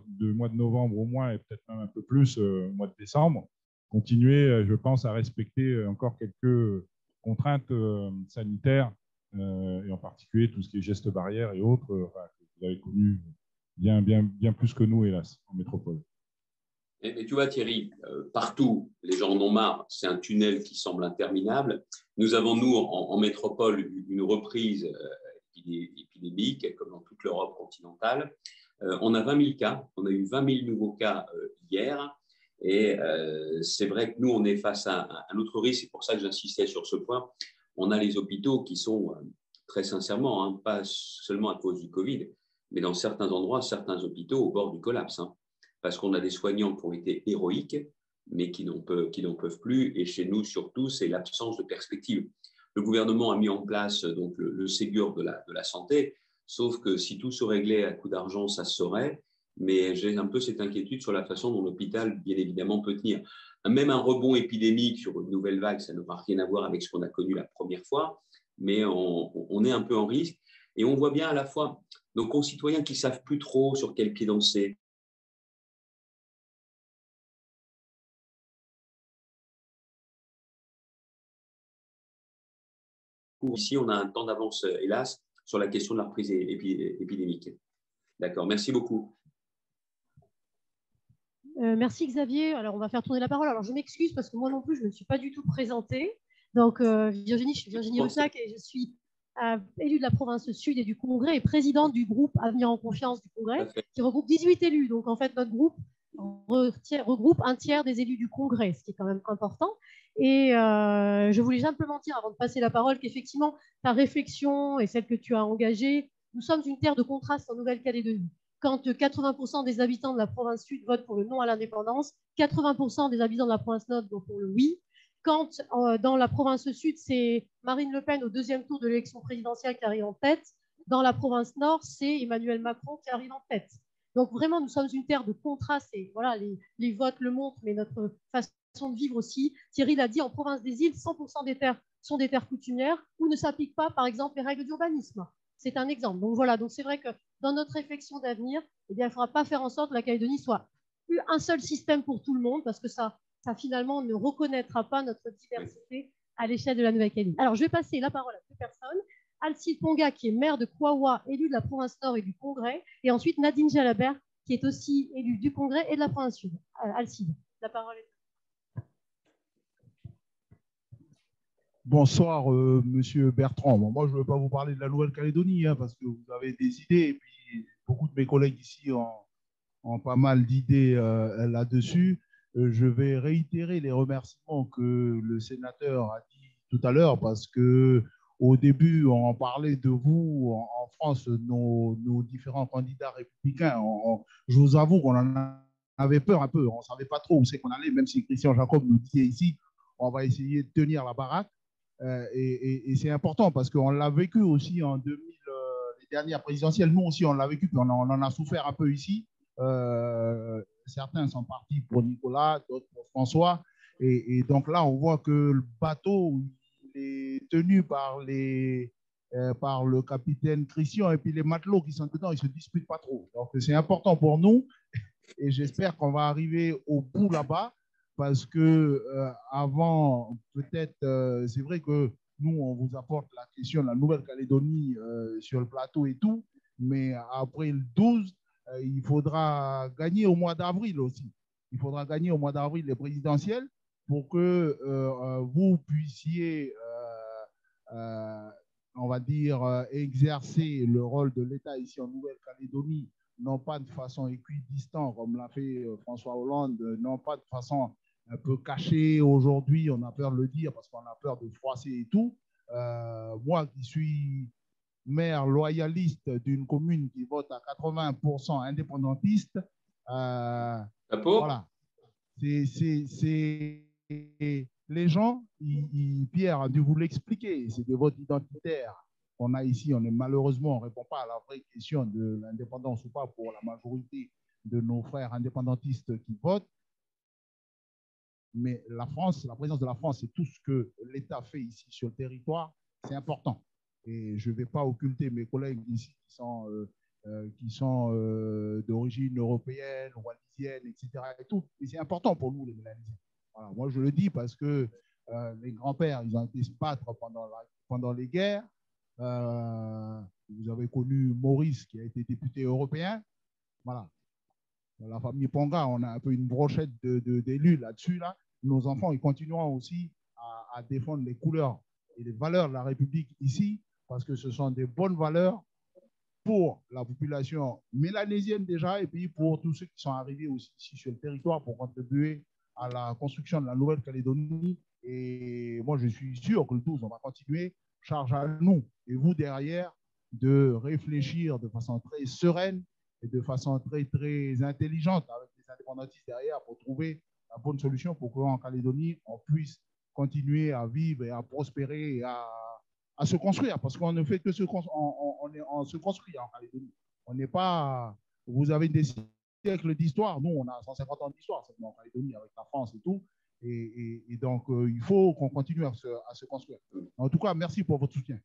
Speaker 5: novembre au moins, et peut-être même un peu plus au mois de décembre, continuer, je pense, à respecter encore quelques contraintes sanitaires, et en particulier tout ce qui est gestes barrières et autres, que vous avez connu bien plus que nous, hélas, en métropole.
Speaker 2: Et tu vois, Thierry, partout, les gens en ont marre. C'est un tunnel qui semble interminable. Nous avons, nous, en métropole, une reprise épidémique, comme dans toute l'Europe continentale. On a 20 000 cas. On a eu 20 000 nouveaux cas hier. Et c'est vrai que nous, on est face à un autre risque. C'est pour ça que j'insistais sur ce point. On a les hôpitaux qui sont, très sincèrement, hein, pas seulement à cause du Covid, mais dans certains endroits, certains hôpitaux au bord du collapse. Hein, parce qu'on a des soignants qui ont été héroïques, mais qui n'en peuvent plus. Et chez nous, surtout, c'est l'absence de perspective. Le gouvernement a mis en place donc, le Ségur de la santé, sauf que si tout se réglait à coup d'argent, ça se saurait. Mais j'ai un peu cette inquiétude sur la façon dont l'hôpital, bien évidemment, peut tenir. Même un rebond épidémique sur une nouvelle vague, ça n'aura rien à voir avec ce qu'on a connu la première fois, mais on est un peu en risque. Et on voit bien à la fois nos concitoyens qui ne savent plus trop sur quel pied danser. Ici, on a un temps d'avance, hélas, sur la question de la reprise épidémique. D'accord, merci beaucoup.
Speaker 1: Merci Xavier. Alors, on va faire tourner la parole. Alors, je m'excuse parce que moi non plus, je ne me suis pas du tout présentée. Donc, Virginie, je suis Virginie Russac et je suis élue de la province Sud et du Congrès et présidente du groupe Avenir en Confiance du Congrès, qui regroupe 18 élus. Donc, en fait, notre groupe regroupe un tiers des élus du Congrès, ce qui est quand même important. Et je voulais simplement dire, avant de passer la parole, qu'effectivement, ta réflexion et celle que tu as engagée, nous sommes une terre de contraste en Nouvelle-Calédonie. Quand 80% des habitants de la province Sud votent pour le non à l'indépendance, 80% des habitants de la province Nord votent pour le oui. Quand dans la province Sud, c'est Marine Le Pen au 2e tour de l'élection présidentielle qui arrive en tête, dans la province Nord, c'est Emmanuel Macron qui arrive en tête. Donc vraiment, nous sommes une terre de contraste et voilà, les votes le montrent, mais notre façon de vivre aussi. Thierry l'a dit, en province des îles, 100% des terres sont des terres coutumières où ne s'appliquent pas, par exemple, les règles d'urbanisme. C'est un exemple. Donc voilà, donc c'est vrai que dans notre réflexion d'avenir, eh bien, il ne faudra pas faire en sorte que la Calédonie soit un seul système pour tout le monde, parce que ça finalement ne reconnaîtra pas notre diversité à l'échelle de la Nouvelle-Calédonie. Alors, je vais passer la parole à 2 personnes. Alcide Ponga, qui est maire de Kouawa, élu de la province Nord et du Congrès, et ensuite Nadine Jalabert, qui est aussi élue du Congrès et de la province Sud. Alcide, la parole est à vous.
Speaker 6: Bonsoir, Monsieur Bertrand. Bon, moi, je ne veux pas vous parler de la Nouvelle-Calédonie, hein, parce que vous avez des idées, et puis beaucoup de mes collègues ici ont pas mal d'idées là-dessus. Je vais réitérer les remerciements que le sénateur a dit tout à l'heure, parce que Au début, on parlait de vous en France, nos différents candidats républicains. Je vous avoue qu'on en avait peur un peu. On ne savait pas trop où c'est qu'on allait, même si Christian Jacob nous disait ici, on va essayer de tenir la baraque. Et c'est important parce qu'on l'a vécu aussi en 2000, les dernières présidentielles. Nous aussi, on l'a vécu, puis on en a souffert un peu ici. Certains sont partis pour Nicolas, d'autres pour François. Et donc là, on voit que le bateau est tenu par le capitaine Christian et puis les matelots qui sont dedans, ils ne se disputent pas trop. Donc c'est important pour nous et j'espère qu'on va arriver au bout là-bas parce que avant, peut-être, c'est vrai que nous, on vous apporte la question de la Nouvelle-Calédonie sur le plateau et tout, mais après le 12, il faudra gagner au mois d'avril aussi. Il faudra gagner au mois d'avril les présidentielles pour que vous puissiez, on va dire, exercer le rôle de l'État ici en Nouvelle-Calédonie, non pas de façon équidistante comme l'a fait François Hollande, non pas de façon un peu cachée aujourd'hui, on a peur de le dire parce qu'on a peur de froisser et tout. Moi qui suis maire loyaliste d'une commune qui vote à 80% indépendantiste, voilà. Les gens, Pierre a dû vous l'expliquer, c'est des votes identitaires qu'on a ici. On est malheureusement, on ne répond pas à la vraie question de l'indépendance ou pas pour la majorité de nos frères indépendantistes qui votent. Mais la France, la présence de la France et tout ce que l'État fait ici sur le territoire, c'est important. Et je ne vais pas occulter mes collègues ici qui sont d'origine européenne, wallisienne, etc. Et tout. Et c'est important pour nous, les Mélanesiens. Voilà. Moi, je le dis parce que les grands-pères, ils ont été se battre pendant les guerres. Vous avez connu Maurice, qui a été député européen. Voilà. Dans la famille Ponga, on a un peu une brochette d'élus là-dessus. Là. Nos enfants, ils continueront aussi à défendre les couleurs et les valeurs de la République ici, parce que ce sont des bonnes valeurs pour la population mélanésienne déjà, et puis pour tous ceux qui sont arrivés aussi ici sur le territoire pour contribuer à la construction de la Nouvelle-Calédonie. Et moi, je suis sûr que le 12, on va continuer. Charge à nous et vous derrière de réfléchir de façon très sereine et de façon très, très intelligente avec les indépendantistes derrière pour trouver la bonne solution pour qu'en Calédonie, on puisse continuer à vivre et à prospérer et à se construire. Parce qu'on ne fait que on se construit en Calédonie. On n'est pas... Vous avez des siècles d'histoire. Nous, on a 150 ans d'histoire en Calédonie avec la France et tout. Et donc, il faut qu'on continue à se construire. En tout cas, merci pour votre soutien.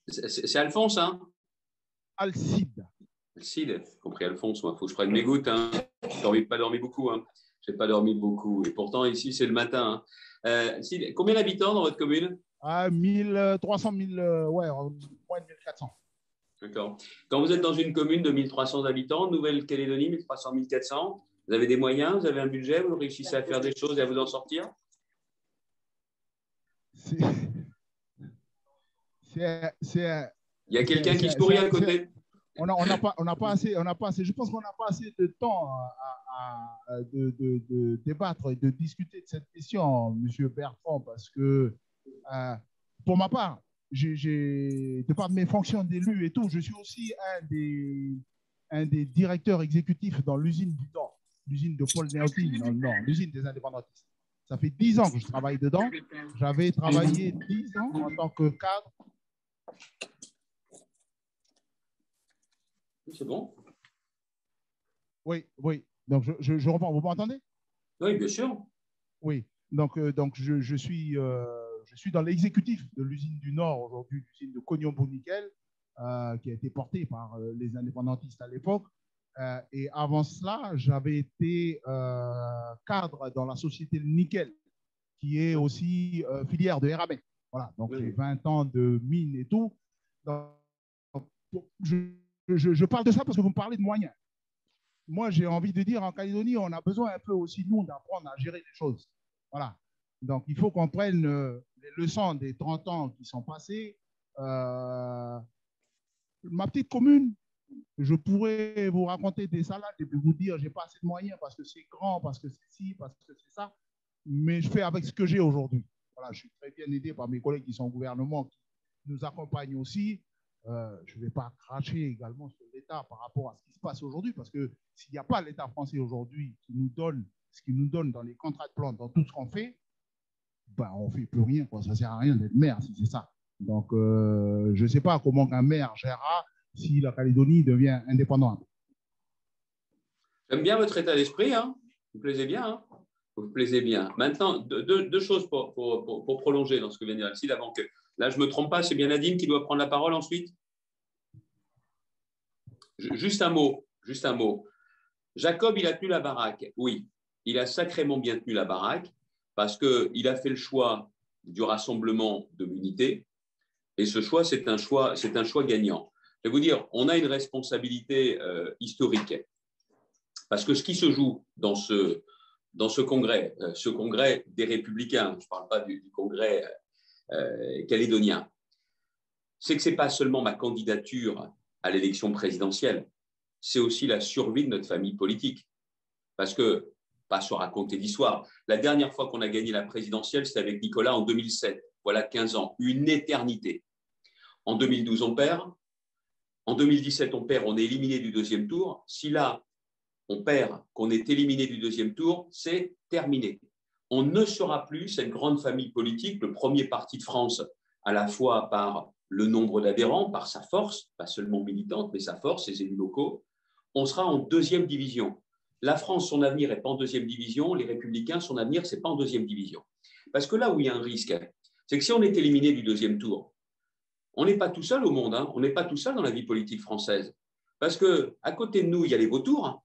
Speaker 2: C'est Alphonse, hein?
Speaker 6: Alcide.
Speaker 2: Alcide, compris Alphonse. Il faut que je prenne mes gouttes. Hein. Je n'ai pas dormi beaucoup. Hein. Je n'ai pas dormi beaucoup. Et pourtant, ici, c'est le matin. Hein. Combien d'habitants dans votre commune?
Speaker 6: 1300 000, ouais, moins de 1400.
Speaker 2: D'accord. Quand vous êtes dans une commune de 1300 habitants, Nouvelle-Calédonie, 1300, 1400, vous avez des moyens, vous avez un budget, vous réussissez à faire des choses et à vous en sortir? Il y a quelqu'un qui sourit à côté.
Speaker 6: On n'a pas assez, je pense qu'on n'a pas assez de temps de débattre et de discuter de cette question, Monsieur Bertrand, parce que pour ma part, de par mes fonctions d'élu et tout, je suis aussi un des directeurs exécutifs dans l'usine du Nord, l'usine de Paul Néotine dans le Nord, l'usine des indépendantistes. Ça fait 10 ans que je travaille dedans. J'avais travaillé 10 ans en tant que cadre.
Speaker 2: C'est bon?
Speaker 6: Oui. Donc, je reprends. Vous m'entendez?
Speaker 2: Oui, bien sûr.
Speaker 6: Oui. Donc je suis dans l'exécutif de l'usine du Nord aujourd'hui, l'usine de Cognon-Nickel, qui a été portée par les indépendantistes à l'époque. Et avant cela, j'avais été cadre dans la société de nickel, qui est aussi filière de RAB. Voilà, donc j'ai 20 ans de mine et tout. Donc, je parle de ça parce que vous me parlez de moyens. Moi, j'ai envie de dire, en Calédonie, on a besoin un peu aussi, nous, d'apprendre à gérer les choses. Voilà. Donc, il faut qu'on prenne les leçons des 30 ans qui sont passés. Ma petite commune, je pourrais vous raconter des salades et puis vous dire, j'ai pas assez de moyens parce que c'est grand, parce que c'est ci, parce que c'est ça. Mais je fais avec ce que j'ai aujourd'hui. voilà, je suis très bien aidé par mes collègues qui sont au gouvernement, qui nous accompagnent aussi. Je ne vais pas cracher également sur l'État par rapport à ce qui se passe aujourd'hui, parce que s'il n'y a pas l'État français aujourd'hui qui nous donne ce qu'il nous donne dans les contrats de plan, dans tout ce qu'on fait, ben, on ne fait plus rien, quoi. Ça ne sert à rien d'être maire si c'est ça. Donc, je ne sais pas comment un maire gérera si la Calédonie devient indépendante.
Speaker 2: J'aime bien votre état d'esprit, hein. Vous plaisez bien, hein. Vous plaisez bien. Maintenant, deux choses pour prolonger dans ce que vient de dire Alcide, avant que… Là, je ne me trompe pas, c'est bien Nadine qui doit prendre la parole ensuite. Juste un mot. Jacob, il a tenu la baraque. Oui, il a sacrément bien tenu la baraque parce qu'il a fait le choix du rassemblement de l'unité. Et ce choix, c'est un choix gagnant. Je vais vous dire, on a une responsabilité historique. Parce que ce qui se joue dans ce congrès, ce congrès des Républicains, je ne parle pas du congrès calédonien, c'est que ce n'est pas seulement ma candidature à l'élection présidentielle, c'est aussi la survie de notre famille politique. Parce que, pas se raconter d'histoire, la dernière fois qu'on a gagné la présidentielle, c'était avec Nicolas en 2007, voilà 15 ans, une éternité. En 2012, on perd. En 2017, on perd, on est éliminé du deuxième tour. Si là, on perd, qu'on est éliminé du deuxième tour, c'est terminé. On ne sera plus cette grande famille politique, le premier parti de France, à la fois par le nombre d'adhérents, par sa force, pas seulement militante, mais sa force, ses élus locaux. On sera en deuxième division. La France, son avenir n'est pas en deuxième division. Les Républicains, son avenir, ce n'est pas en deuxième division. Parce que là où il y a un risque, c'est que si on est éliminé du deuxième tour, on n'est pas tout seul au monde, hein. On n'est pas tout seul dans la vie politique française. Parce qu'à côté de nous, il y a les vautours,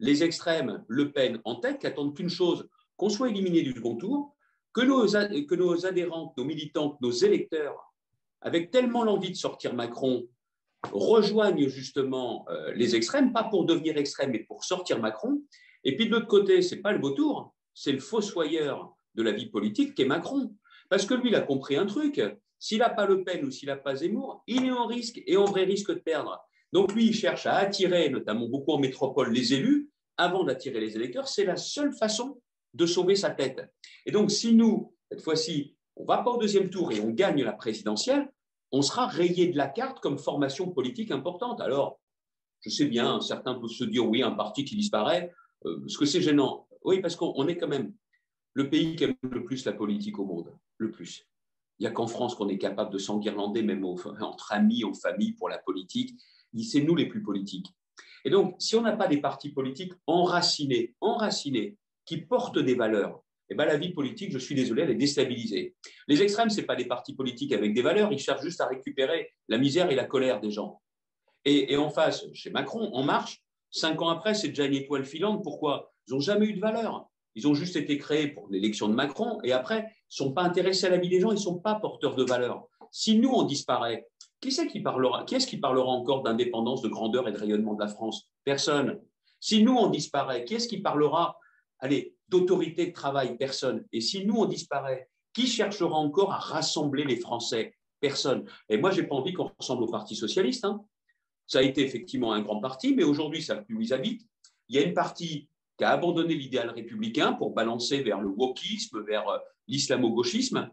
Speaker 2: les extrêmes, Le Pen en tête, qui attendent qu'une chose, qu'on soit éliminé du second tour, que nos adhérents, nos militants, nos électeurs, avec tellement l'envie de sortir Macron, rejoignent justement les extrêmes, pas pour devenir extrêmes, mais pour sortir Macron. Et puis de l'autre côté, ce n'est pas le vautour, c'est le fossoyeur de la vie politique qui est Macron. Parce que lui, il a compris un truc, s'il n'a pas Le Pen ou s'il n'a pas Zemmour, il est en risque et en vrai risque de perdre. Donc lui, il cherche à attirer, notamment beaucoup en métropole, les élus, avant d'attirer les électeurs. C'est la seule façon de sauver sa tête. Et donc, si nous, cette fois-ci, on ne va pas au deuxième tour et on gagne la présidentielle, on sera rayé de la carte comme formation politique importante. Alors, je sais bien, certains peuvent se dire, oui, un parti qui disparaît, parce que c'est gênant. Oui, parce qu'on est quand même le pays qui aime le plus la politique au monde, le plus. Il n'y a qu'en France qu'on est capable de s'enguirlander, même entre amis, en famille, pour la politique. C'est nous les plus politiques. Et donc, si on n'a pas des partis politiques enracinés, qui portent des valeurs, eh bien, la vie politique, je suis désolé, elle est déstabilisée. Les extrêmes, ce n'est pas des partis politiques avec des valeurs, ils cherchent juste à récupérer la misère et la colère des gens. Et en face, chez Macron, En Marche, 5 ans après, c'est déjà une étoile filante. Pourquoi? Ils n'ont jamais eu de valeur. Ils ont juste été créés pour l'élection de Macron et après, ils ne sont pas intéressés à la vie des gens, ils ne sont pas porteurs de valeurs. Si nous, on disparaît, qui est-ce qui parlera encore d'indépendance, de grandeur et de rayonnement de la France? Personne. Si nous, on disparaît, qui est-ce qui parlera, allez, d'autorité de travail? Personne. Et si nous, on disparaît, qui cherchera encore à rassembler les Français? Personne. Et moi, je n'ai pas envie qu'on ressemble au Parti socialiste, hein. Ça a été effectivement un grand parti, mais aujourd'hui, ça n'a plus où ils habitent. Il y a une partie qui a abandonné l'idéal républicain pour balancer vers le wokisme, vers l'islamo-gauchisme.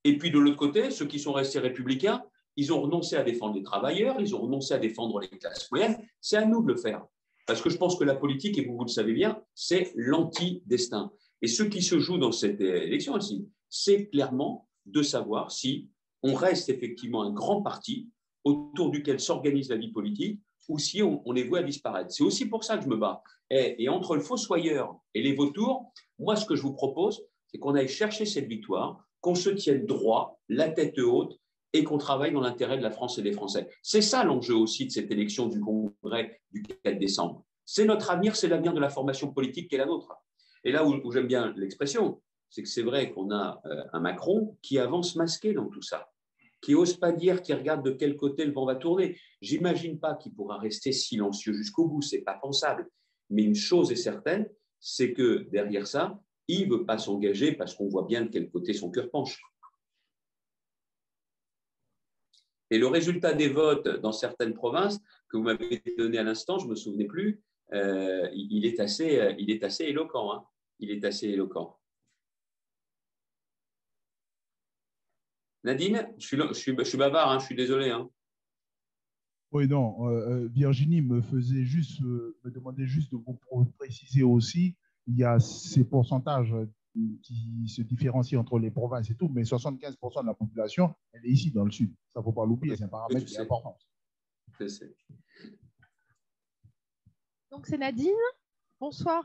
Speaker 2: Et puis de l'autre côté, ceux qui sont restés républicains, ils ont renoncé à défendre les travailleurs, ils ont renoncé à défendre les classes moyennes. C'est à nous de le faire. Parce que je pense que la politique, et vous le savez bien, c'est l'anti-destin. Et ce qui se joue dans cette élection aussi, c'est clairement de savoir si on reste effectivement un grand parti autour duquel s'organise la vie politique ou si on est voué à disparaître. C'est aussi pour ça que je me bats. Et entre le fossoyeur et les vautours, moi, ce que je vous propose, c'est qu'on aille chercher cette victoire, qu'on se tienne droit, la tête haute, et qu'on travaille dans l'intérêt de la France et des Français. C'est ça l'enjeu aussi de cette élection du Congrès du 4 décembre. C'est notre avenir, c'est l'avenir de la formation politique qui est la nôtre. Et là où j'aime bien l'expression, c'est que c'est vrai qu'on a un Macron qui avance masqué dans tout ça, qui n'ose pas dire, qui regarde de quel côté le vent va tourner. J'imagine pas qu'il pourra rester silencieux jusqu'au bout, c'est pas pensable. Mais une chose est certaine, c'est que derrière ça, il ne veut pas s'engager parce qu'on voit bien de quel côté son cœur penche. Et le résultat des votes dans certaines provinces, que vous m'avez donné à l'instant, je ne me souvenais plus, il est assez éloquent. Hein. Il est assez éloquent. Nadine, je suis bavard, hein, je suis désolé. Hein.
Speaker 6: Oui, non, Virginie me demandait juste de vous préciser aussi, il y a ces pourcentages qui se différencient entre les provinces et tout, mais 75% de la population, elle est ici dans le sud. Ça ne faut pas l'oublier, c'est un paramètre qui est important.
Speaker 3: Donc c'est Nadine. Bonsoir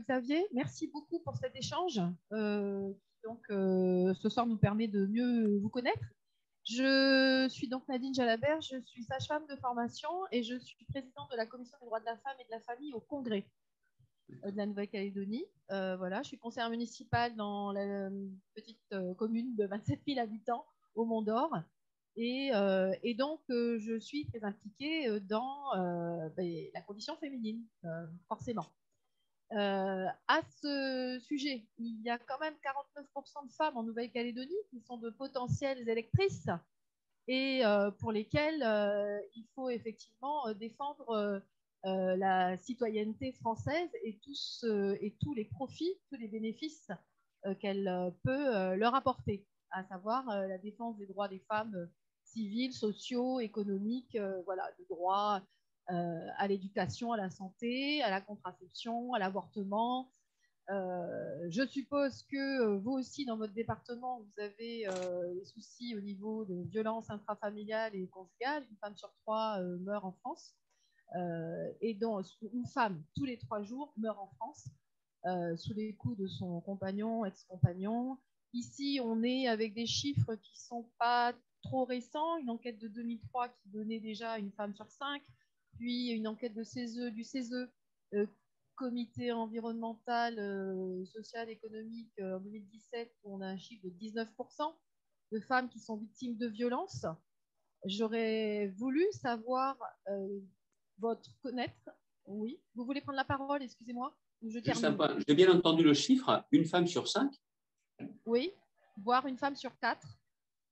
Speaker 3: Xavier, merci beaucoup pour cet échange. Ce soir nous permet de mieux vous connaître. Je suis donc Nadine Jalabert, je suis sage-femme de formation et je suis présidente de la Commission des droits de la femme et de la famille au Congrès de la Nouvelle-Calédonie. Voilà, je suis conseillère municipale dans la petite commune de 27 000 habitants au Mont d'Or. Et donc, je suis très impliquée dans la condition féminine, forcément. À ce sujet, il y a quand même 49% de femmes en Nouvelle-Calédonie qui sont de potentielles électrices et pour lesquelles il faut effectivement défendre la citoyenneté française et tous les profits, tous les bénéfices qu'elle peut leur apporter, à savoir la défense des droits des femmes civils, sociaux, économiques, voilà, de droits à l'éducation, à la santé, à la contraception, à l'avortement. Je suppose que vous aussi, dans votre département, vous avez des soucis au niveau de violences intrafamiliales et conjugales. Une femme sur 3 meurt en France. Et donc, une femme, tous les 3 jours, meurt en France sous les coups de son compagnon, ex-compagnon. Ici, on est avec des chiffres qui ne sont pas trop récents. Une enquête de 2003 qui donnait déjà une femme sur 5, puis une enquête de du CESE, Comité environnemental, social, économique, en 2017, où on a un chiffre de 19% de femmes qui sont victimes de violences. J'aurais voulu savoir connaître. Oui, vous voulez prendre la parole, excusez-moi.
Speaker 2: J'ai bien entendu le chiffre, une femme sur 5.
Speaker 3: Oui, voire une femme sur 4.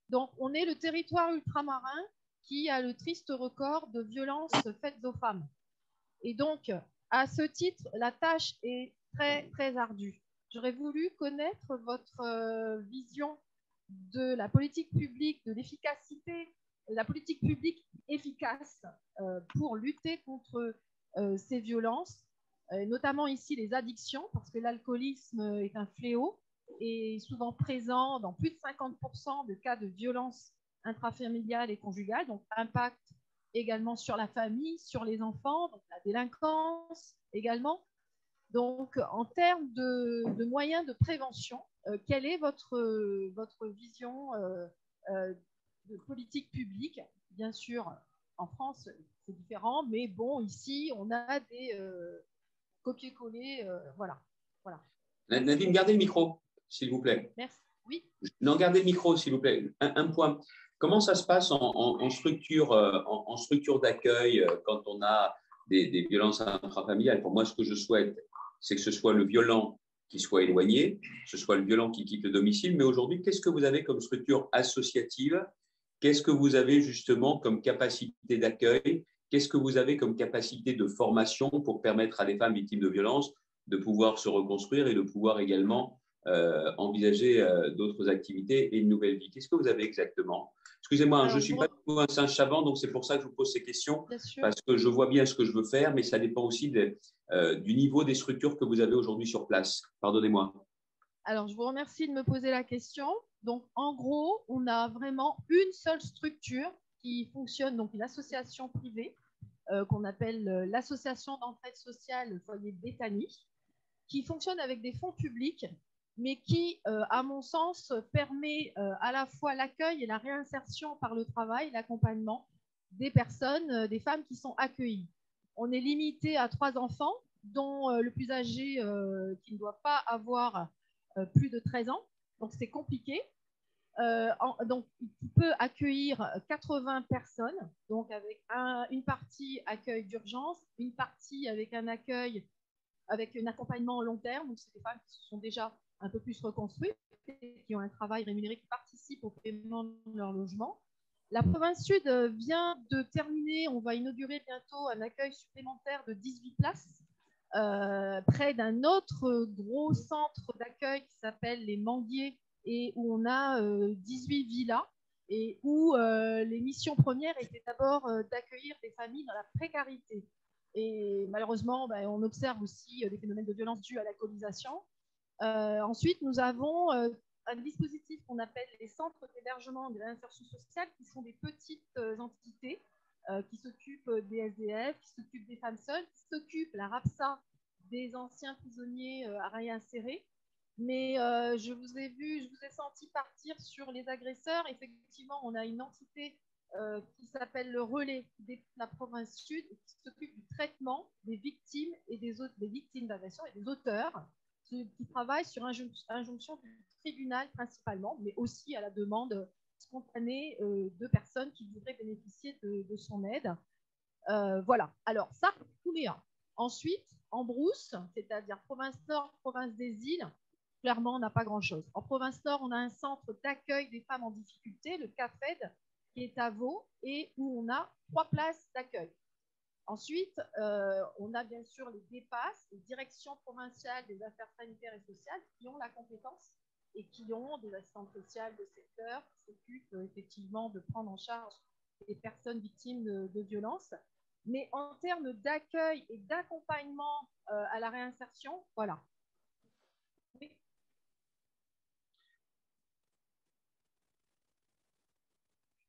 Speaker 3: Donc, on est le territoire ultramarin qui a le triste record de violences faites aux femmes. Et donc, à ce titre, la tâche est très, très ardue. J'aurais voulu connaître votre vision de la politique publique, de l'efficacité, la politique publique efficace pour lutter contre ces violences, notamment ici les addictions, parce que l'alcoolisme est un fléau et souvent présent dans plus de 50% de cas de violences intrafamiliales et conjugales, donc impact également sur la famille, sur les enfants, donc la délinquance également. Donc, en termes de moyens de prévention, quelle est votre vision de politique publique? Bien sûr, en France, c'est différent, mais bon, ici, on a des copier-coller, voilà.
Speaker 2: Nadine, gardez le micro, s'il vous plaît.
Speaker 3: Merci. Oui.
Speaker 2: Non, gardez le micro, s'il vous plaît. Un point. Comment ça se passe en structure d'accueil quand on a des violences intrafamiliales? Pour moi, ce que je souhaite, c'est que ce soit le violent qui soit éloigné, que ce soit le violent qui quitte le domicile. Mais aujourd'hui, qu'est-ce que vous avez comme structure associative? Qu'est-ce que vous avez justement comme capacité d'accueil? Qu'est-ce que vous avez comme capacité de formation pour permettre à des femmes victimes de violences de pouvoir se reconstruire et de pouvoir également envisager d'autres activités et une nouvelle vie? Qu'est-ce que vous avez exactement? Excusez-moi, je ne suis pas du tout un singe savant, donc c'est pour ça que je vous pose ces questions, parce que je vois bien ce que je veux faire, mais ça dépend aussi du niveau des structures que vous avez aujourd'hui sur place. Pardonnez-moi.
Speaker 3: Alors, je vous remercie de me poser la question. Donc, en gros, on a vraiment une seule structure qui fonctionne, donc une association privée qu'on appelle l'association d'entraide sociale le foyer Béthanie, qui fonctionne avec des fonds publics, mais qui, à mon sens, permet à la fois l'accueil et la réinsertion par le travail, l'accompagnement des personnes, des femmes qui sont accueillies. On est limité à 3 enfants, dont le plus âgé qui ne doit pas avoir plus de 13 ans, donc c'est compliqué. Donc, il peut accueillir 80 personnes, donc avec une partie accueil d'urgence, une partie avec un accueil, avec un accompagnement long terme, donc c'est des femmes qui se sont déjà un peu plus reconstruites, qui ont un travail rémunéré, qui participent au paiement de leur logement. La province sud vient de terminer, on va inaugurer bientôt un accueil supplémentaire de 18 places, près d'un autre gros centre d'accueil qui s'appelle les Manguiers, et où on a 18 villas et où les missions premières étaient d'abord d'accueillir des familles dans la précarité. Et malheureusement, on observe aussi des phénomènes de violence dus à l'alcoolisation. Ensuite, nous avons un dispositif qu'on appelle les centres d'hébergement de l'insertion sociale, qui sont des petites entités qui s'occupent des SDF, qui s'occupent des femmes seules, qui s'occupent, la RAPSA, des anciens prisonniers à réinsérer. Mais je vous ai senti partir sur les agresseurs. Effectivement, on a une entité qui s'appelle le Relais de la province sud, qui s'occupe du traitement des victimes et des victimes d'agression et des auteurs, qui travaillent sur injonction du tribunal principalement, mais aussi à la demande spontanée de personnes qui voudraient bénéficier de son aide. Voilà. Alors ça, tous les uns. Ensuite, en brousse, c'est-à-dire province nord, province des îles, clairement, on n'a pas grand-chose. En province nord, on a un centre d'accueil des femmes en difficulté, le CAFED, qui est à Vaud, et où on a 3 places d'accueil. Ensuite, on a bien sûr les DEPAS, les directions provinciales des affaires sanitaires et sociales, qui ont la compétence et qui ont des assistantes sociales de secteur qui s'occupent effectivement de prendre en charge les personnes victimes de violences. Mais en termes d'accueil et d'accompagnement à la réinsertion, voilà. Oui.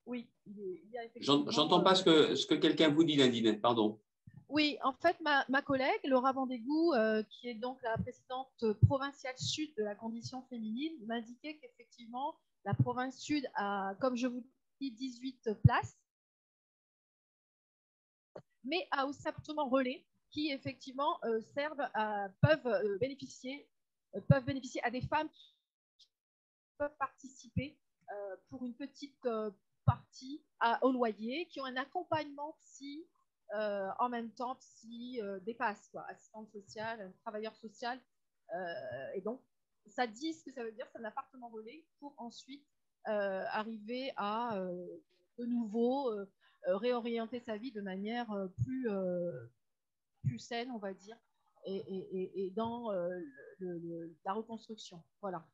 Speaker 3: Oui, il y a effectivement…
Speaker 2: J'entends pas ce que quelqu'un vous dit, Nadine, pardon.
Speaker 3: Oui, en fait, ma collègue, Laura Vandégou, qui est donc la présidente provinciale sud de la condition féminine, m'indiquait qu'effectivement, la province sud a, comme je vous dis, 18 places, mais a aussi absolument relais qui, effectivement, peuvent bénéficier à des femmes qui peuvent participer pour une petite partie au loyer, qui ont un accompagnement psy, en même temps psy dépasse, quoi, assistante sociale, travailleur social. Et donc, ça dit ce que ça veut dire, c'est un appartement relais pour ensuite arriver à de nouveau réorienter sa vie de manière plus saine, on va dire, et dans la reconstruction. Voilà.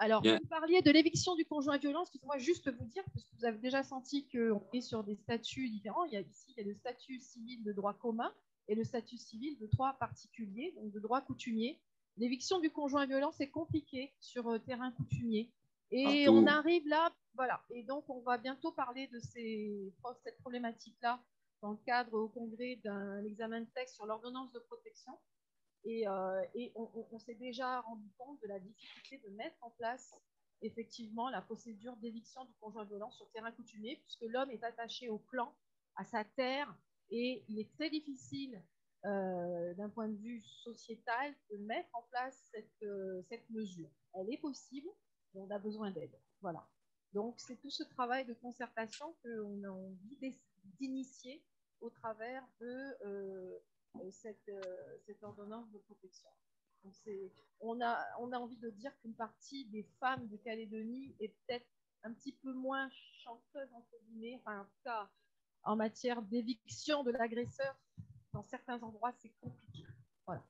Speaker 3: Alors, vous parliez de l'éviction du conjoint violent. Excusez-moi, juste vous dire, parce que vous avez déjà senti qu'on est sur des statuts différents. Il y a le statut civil de droit commun et le statut civil de droit particulier, donc de droit coutumier. L'éviction du conjoint violent, c'est compliqué sur terrain coutumier. Et on arrive là, voilà. Et donc, on va bientôt parler de cette problématique-là dans le cadre au Congrès d'un examen de texte sur l'ordonnance de protection. Et on s'est déjà rendu compte de la difficulté de mettre en place effectivement la procédure d'éviction du conjoint violent sur terrain coutumier, puisque l'homme est attaché au clan, à sa terre, et il est très difficile d'un point de vue sociétal de mettre en place cette mesure. Elle est possible, mais on a besoin d'aide. Voilà. Donc c'est tout ce travail de concertation qu'on a envie d'initier au travers de cette ordonnance de protection. Donc on a envie de dire qu'une partie des femmes de Calédonie est peut-être un petit peu moins chanceuse, entre guillemets, enfin, en tout cas en matière d'éviction de l'agresseur. Dans certains endroits, c'est compliqué. Voilà.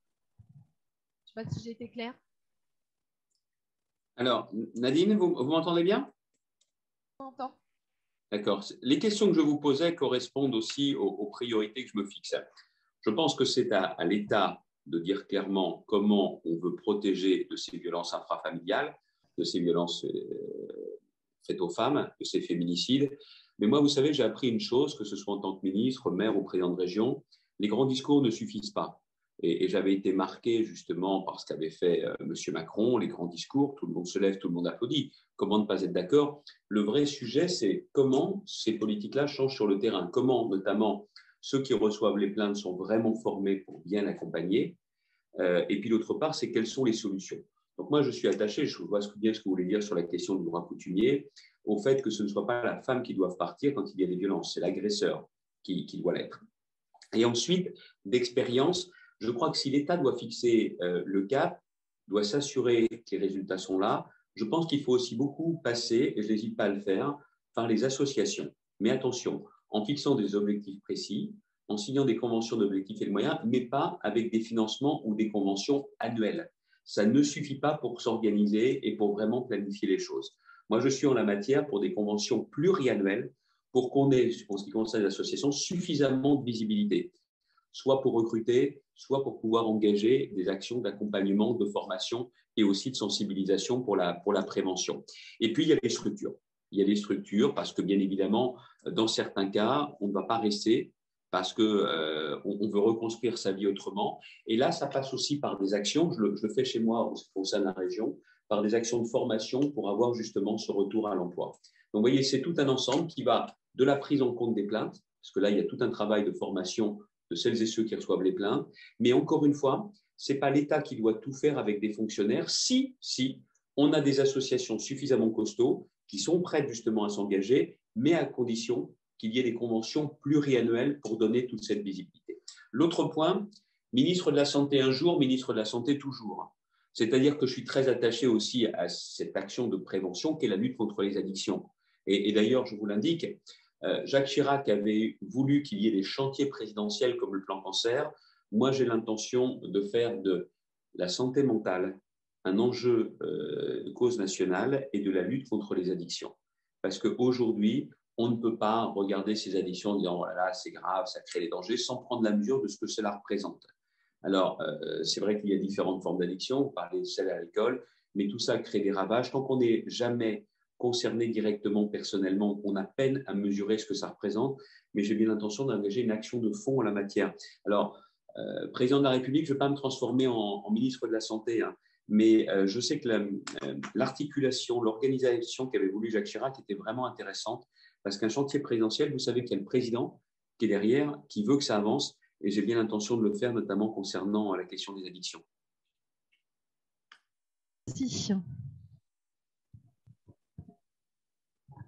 Speaker 3: Je ne sais pas si j'ai été claire.
Speaker 2: Alors, Nadine, vous m'entendez bien?
Speaker 3: Je m'entends.
Speaker 2: D'accord. Les questions que je vous posais correspondent aussi aux priorités que je me fixais. Je pense que c'est à l'État de dire clairement comment on veut protéger de ces violences intrafamiliales, de ces violences faites aux femmes, de ces féminicides. Mais moi, vous savez, j'ai appris une chose, que ce soit en tant que ministre, maire ou président de région, les grands discours ne suffisent pas. Et j'avais été marqué justement par ce qu'avait fait M. Macron, les grands discours, tout le monde se lève, tout le monde applaudit. Comment ne pas être d'accord? Le vrai sujet, c'est comment ces politiques-là changent sur le terrain. Comment, notamment, ceux qui reçoivent les plaintes sont vraiment formés pour bien accompagner. Et puis, d'autre part, c'est quelles sont les solutions. Donc, moi, je suis attaché, je vois bien ce que vous voulez dire sur la question du droit coutumier, au fait que ce ne soit pas la femme qui doit partir quand il y a des violences, c'est l'agresseur qui doit l'être. Et ensuite, d'expérience, je crois que si l'État doit fixer le cap, doit s'assurer que les résultats sont là, je pense qu'il faut aussi beaucoup passer, et je n'hésite pas à le faire, par les associations. Mais attention, en fixant des objectifs précis, en signant des conventions d'objectifs et de moyens, mais pas avec des financements ou des conventions annuelles. Ça ne suffit pas pour s'organiser et pour vraiment planifier les choses. Moi, je suis en la matière pour des conventions pluriannuelles pour qu'on ait, en ce qui concerne les associations, suffisamment de visibilité, soit pour recruter, soit pour pouvoir engager des actions d'accompagnement, de formation et aussi de sensibilisation pour la prévention. Et puis, il y a les structures. Il y a les structures parce que, bien évidemment, dans certains cas, on ne va pas rester parce qu'on veut reconstruire sa vie autrement. Et là, ça passe aussi par des actions, je le fais chez moi au sein de la région, par des actions de formation pour avoir justement ce retour à l'emploi. Donc, vous voyez, c'est tout un ensemble qui va de la prise en compte des plaintes, parce que là, il y a tout un travail de formation de celles et ceux qui reçoivent les plaintes. Mais encore une fois, ce n'est pas l'État qui doit tout faire avec des fonctionnaires si on a des associations suffisamment costauds qui sont prêtes justement à s'engager, mais à condition qu'il y ait des conventions pluriannuelles pour donner toute cette visibilité. L'autre point, ministre de la Santé un jour, ministre de la Santé toujours. C'est-à-dire que je suis très attaché aussi à cette action de prévention qu'est la lutte contre les addictions. Et d'ailleurs, je vous l'indique, Jacques Chirac avait voulu qu'il y ait des chantiers présidentiels comme le plan cancer. Moi, j'ai l'intention de faire de la santé mentale un enjeu de cause nationale et de la lutte contre les addictions. Parce qu'aujourd'hui, on ne peut pas regarder ces addictions en disant « oh là là, c'est grave, ça crée des dangers » sans prendre la mesure de ce que cela représente. Alors, c'est vrai qu'il y a différentes formes d'addiction, on parlait de celle à l'alcool, mais tout ça crée des ravages. Tant qu'on n'est jamais concerné directement, personnellement, on a peine à mesurer ce que ça représente, mais j'ai bien l'intention d'engager une action de fond en la matière. Alors, président de la République, je ne vais pas me transformer en ministre de la Santé, hein, mais je sais que l'articulation, l'organisation qu'avait voulu Jacques Chirac était vraiment intéressante, parce qu'un chantier présidentiel, vous savez qu'il y a le président qui est derrière, qui veut que ça avance, et j'ai bien l'intention de le faire, notamment concernant la question des addictions.
Speaker 1: Merci.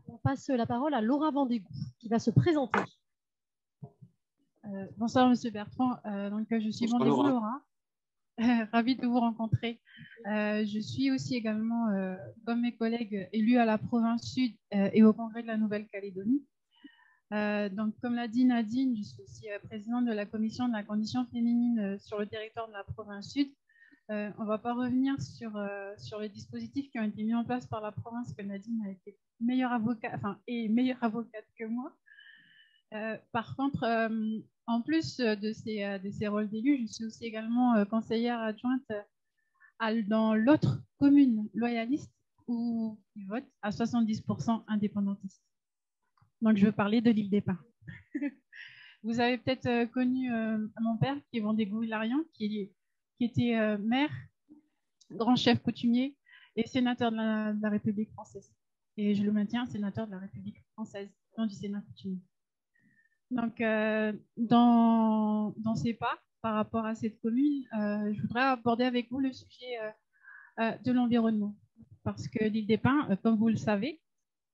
Speaker 1: On passe la parole à Laura Vendégou, qui va se présenter.
Speaker 7: Bonsoir, Monsieur Bertrand. Je suis Vendégou Laura. Ravie de vous rencontrer. Je suis aussi également, comme mes collègues, élue à la province Sud et au Congrès de la Nouvelle-Calédonie. Comme l'a dit Nadine, je suis aussi présidente de la commission de la condition féminine sur le territoire de la province Sud. On ne va pas revenir sur les dispositifs qui ont été mis en place par la province, que Nadine a été meilleure avocate que moi. Par contre, en plus de ces rôles d'élus, je suis aussi également conseillère adjointe dans l'autre commune loyaliste où ils votent à 70% indépendantistes. Donc, je veux parler de l'île des Pins. Vous avez peut-être connu mon père, qui est Vendégou-Hilarion, qui était maire, grand chef coutumier et sénateur de la République française. Et je le maintiens, sénateur de la République française, non du Sénat coutumier. Donc, dans ces pas, par rapport à cette commune, je voudrais aborder avec vous le sujet de l'environnement. Parce que l'île des Pins, comme vous le savez,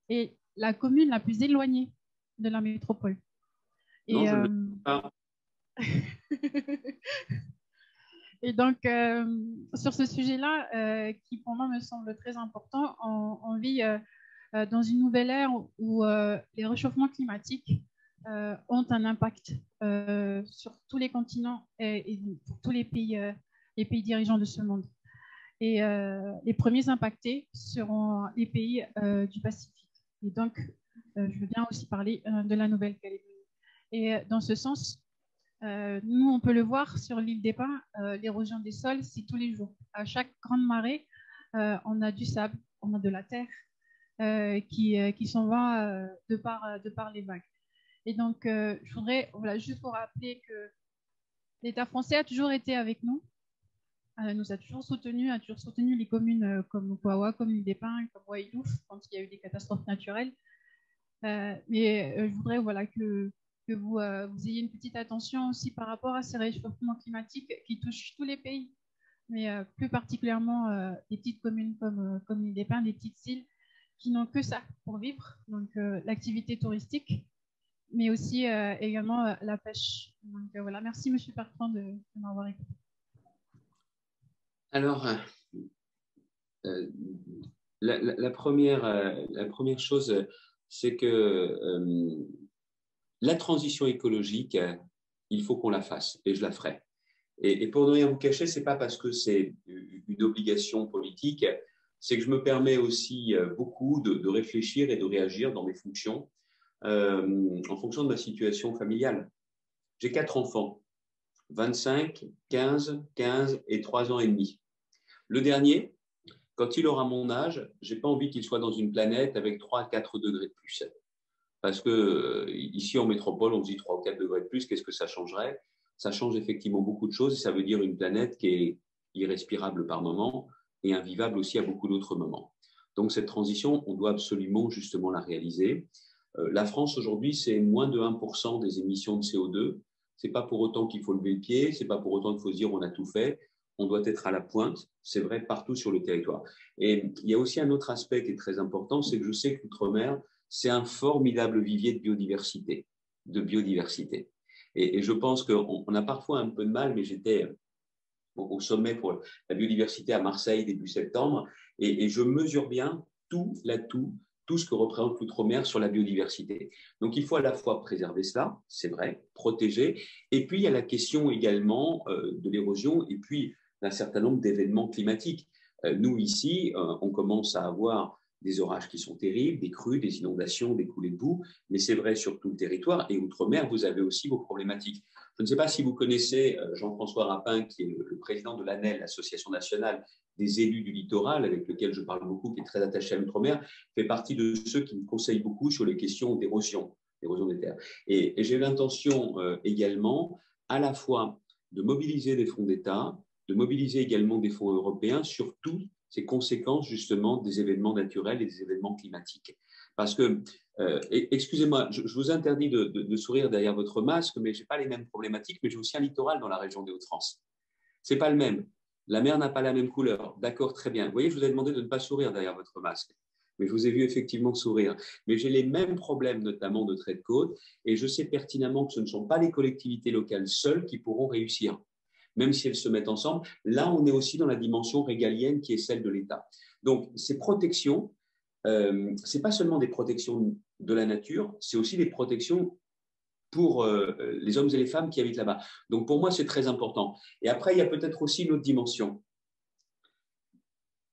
Speaker 7: est la commune la plus éloignée de la métropole.
Speaker 2: Non, je ne le sais pas.
Speaker 7: Et donc, sur ce sujet-là, qui pour moi me semble très important, on vit dans une nouvelle ère où les réchauffements climatiques ont un impact sur tous les continents et pour tous les pays dirigeants de ce monde. Et les premiers impactés seront les pays du Pacifique. Et donc, je veux bien aussi parler de la Nouvelle-Calédonie. Et dans ce sens, nous, on peut le voir sur l'île des Pins, l'érosion des sols, c'est tous les jours. À chaque grande marée, on a du sable, on a de la terre qui s'en va de par les vagues. Et donc, je voudrais juste vous rappeler que l'État français a toujours été avec nous, nous a toujours soutenu les communes comme Kouawa, comme l'île des Pins, comme Wailouf, quand il y a eu des catastrophes naturelles. Mais je voudrais que vous ayez une petite attention aussi par rapport à ces réchauffements climatiques qui touchent tous les pays, mais plus particulièrement les petites communes comme l'île des Pins, les petites îles qui n'ont que ça pour vivre, donc l'activité touristique, mais aussi également la pêche. Donc voilà, merci Monsieur Bertrand de m'avoir écouté.
Speaker 2: Alors, la première chose, c'est que la transition écologique, il faut qu'on la fasse, et je la ferai. Et pour ne rien vous cacher, ce n'est pas parce que c'est une obligation politique, c'est que je me permets aussi beaucoup de réfléchir et de réagir dans mes fonctions en fonction de ma situation familiale. J'ai 4 enfants, 25, 15 et 3 ans et demi. Le dernier, quand il aura mon âge, je n'ai pas envie qu'il soit dans une planète avec 3 à 4 degrés de plus. Parce que ici en métropole, on se dit 3 ou 4 degrés de plus, qu'est-ce que ça changerait? Ça change effectivement beaucoup de choses et ça veut dire une planète qui est irrespirable par moment et invivable aussi à beaucoup d'autres moments. Donc cette transition, on doit absolument justement la réaliser. La France aujourd'hui, c'est moins de 1% des émissions de CO2. Ce n'est pas pour autant qu'il faut lever le pied, ce n'est pas pour autant qu'il faut se dire on a tout fait. On doit être à la pointe, c'est vrai, partout sur le territoire. Et il y a aussi un autre aspect qui est très important, c'est que je sais que l'outre-mer, c'est un formidable vivier de biodiversité. Et je pense qu'on a parfois un peu de mal, mais j'étais au sommet pour la biodiversité à Marseille début septembre, et je mesure bien tout ce que représente l'outre-mer sur la biodiversité. Donc, il faut à la fois préserver cela, c'est vrai, protéger, et puis il y a la question également de l'érosion, et puis d'un certain nombre d'événements climatiques. Nous, ici, on commence à avoir des orages qui sont terribles, des crues, des inondations, des coulées de boue, mais c'est vrai sur tout le territoire, et outre-mer, vous avez aussi vos problématiques. Je ne sais pas si vous connaissez Jean-François Rapin, qui est le président de l'ANEL, l'Association nationale des élus du littoral, avec lequel je parle beaucoup, qui est très attaché à l'outre-mer, fait partie de ceux qui me conseillent beaucoup sur les questions d'érosion des terres. Et j'ai l'intention également à la fois de mobiliser des fonds d'État, de mobiliser également des fonds européens sur toutes ces conséquences justement des événements naturels et des événements climatiques. Parce que, excusez-moi, je vous interdis de sourire derrière votre masque, mais je n'ai pas les mêmes problématiques, mais j'ai aussi un littoral dans la région des Hauts-de-France. Ce n'est pas le même. La mer n'a pas la même couleur. D'accord, très bien. Vous voyez, je vous ai demandé de ne pas sourire derrière votre masque, mais je vous ai vu effectivement sourire. Mais j'ai les mêmes problèmes, notamment de trait de côte, et je sais pertinemment que ce ne sont pas les collectivités locales seules qui pourront réussir, même si elles se mettent ensemble. Là, on est aussi dans la dimension régalienne qui est celle de l'État. Donc, ces protections, ce n'est pas seulement des protections de la nature, c'est aussi des protections pour les hommes et les femmes qui habitent là-bas. Donc, pour moi, c'est très important. Et après, il y a peut-être aussi une autre dimension.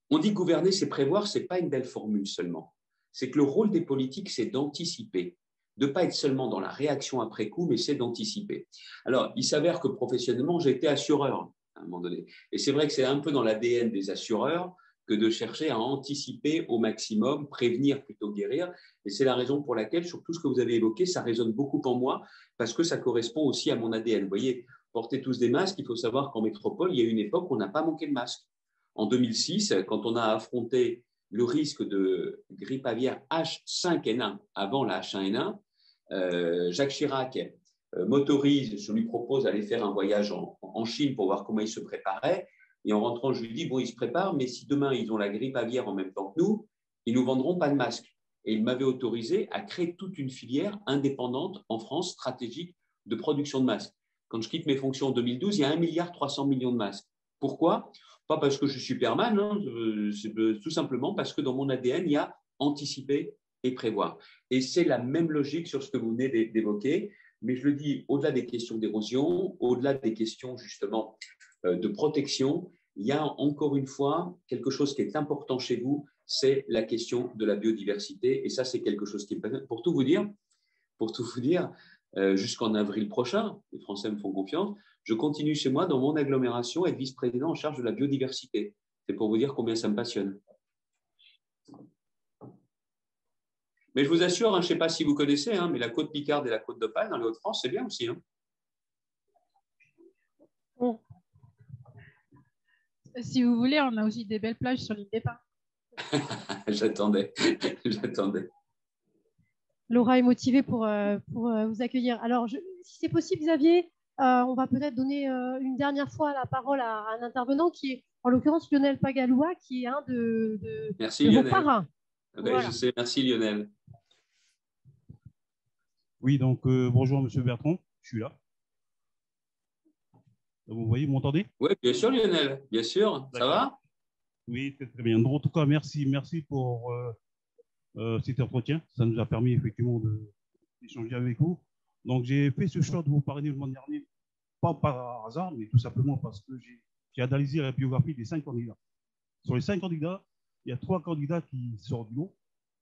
Speaker 2: On dit que gouverner, c'est prévoir, ce n'est pas une belle formule seulement. C'est que le rôle des politiques, c'est d'anticiper, de ne pas être seulement dans la réaction après coup, mais c'est d'anticiper. Alors, il s'avère que professionnellement, j'ai été assureur à un moment donné. Et c'est vrai que c'est un peu dans l'ADN des assureurs que de chercher à anticiper au maximum, prévenir plutôt que guérir. Et c'est la raison pour laquelle, sur tout ce que vous avez évoqué, ça résonne beaucoup en moi, parce que ça correspond aussi à mon ADN. Vous voyez, portez tous des masques, il faut savoir qu'en métropole, il y a une époque où on n'a pas manqué de masques. En 2006, quand on a affronté le risque de grippe aviaire H5N1 avant la H1N1, Jacques Chirac m'autorise, je lui propose d'aller faire un voyage en Chine pour voir comment il se préparait. Et en rentrant, je lui dis, bon, ils se préparent, mais si demain ils ont la grippe aviaire en même temps que nous, ils ne nous vendront pas de masques. Et il m'avait autorisé à créer toute une filière indépendante en France, stratégique, de production de masques. Quand je quitte mes fonctions en 2012, il y a 1,3 milliard de masques. Pourquoi ? Pas parce que je suis Superman, hein, c'est tout simplement parce que dans mon ADN, il y a anticiper et prévoir. Et c'est la même logique sur ce que vous venez d'évoquer, mais je le dis, au-delà des questions d'érosion, au-delà des questions justement de protection, il y a encore une fois quelque chose qui est important chez vous, c'est la question de la biodiversité. Et ça, c'est quelque chose qui est… Pour tout vous dire, jusqu'en avril prochain, les Français me font confiance, je continue chez moi dans mon agglomération à être vice-président en charge de la biodiversité. C'est pour vous dire combien ça me passionne. Mais je vous assure, hein, je ne sais pas si vous connaissez, hein, mais la côte Picarde et la côte d'Opale dans les Hauts-de-France, c'est bien aussi. Hein.
Speaker 7: Bon. Si vous voulez, on a aussi des belles plages sur l'île des Pins.
Speaker 2: J'attendais.
Speaker 1: Laura est motivée pour vous accueillir. Alors, si c'est possible, Xavier, on va peut-être donner une dernière fois la parole à un intervenant qui est, en l'occurrence, Lionel Pagalois, qui est un de vos parrains.
Speaker 2: Voilà. Je sais, merci Lionel.
Speaker 8: Oui, donc bonjour Monsieur Bertrand, je suis là. Vous voyez, vous m'entendez?
Speaker 2: Oui, bien sûr Lionel, bien sûr. Ça va?
Speaker 8: Oui, très bien. Donc, en tout cas, merci pour cet entretien. Ça nous a permis effectivement d'échanger avec vous. Donc, j'ai fait ce choix de vous parler le mois dernier, pas par hasard, mais tout simplement parce que j'ai analysé la biographie des 5 candidats. Sur les 5 candidats, il y a 3 candidats qui sortent du lot,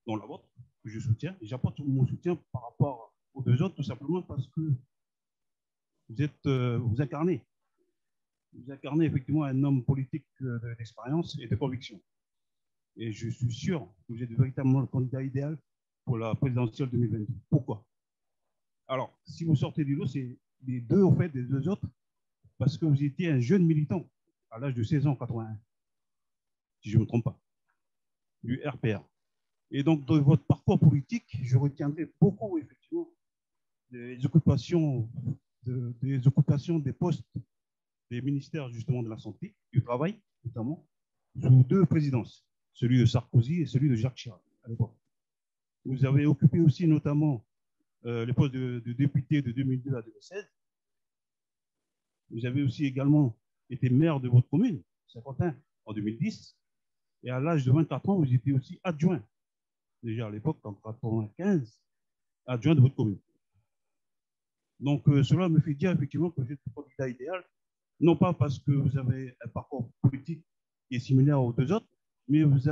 Speaker 8: dont la vôtre, que je soutiens. Et j'apporte mon soutien par rapport aux 2 autres, tout simplement parce que vous incarnez effectivement un homme politique d'expérience et de conviction. Et je suis sûr que vous êtes véritablement le candidat idéal pour la présidentielle 2022. Pourquoi? Alors, si vous sortez du lot, c'est les 2, au fait, des 2 autres, parce que vous étiez un jeune militant à l'âge de 16 ans, 81, si je ne me trompe pas, du RPR. Et donc, dans votre parcours politique, je retiendrai beaucoup, effectivement, des occupations des postes des ministères, justement, de la santé, du travail, notamment, sous 2 présidences, celui de Sarkozy et celui de Jacques Chirac, à l'époque. Vous avez occupé aussi, notamment, les postes de député de 2002 à 2016. Vous avez aussi également été maire de votre commune, Saint-Quentin, en 2010. Et à l'âge de 24 ans, vous étiez aussi adjoint, déjà à l'époque, en 1995, adjoint de votre commune. Donc, cela me fait dire effectivement que vous êtes le candidat idéal, non pas parce que vous avez un parcours politique qui est similaire aux 2 autres, mais vous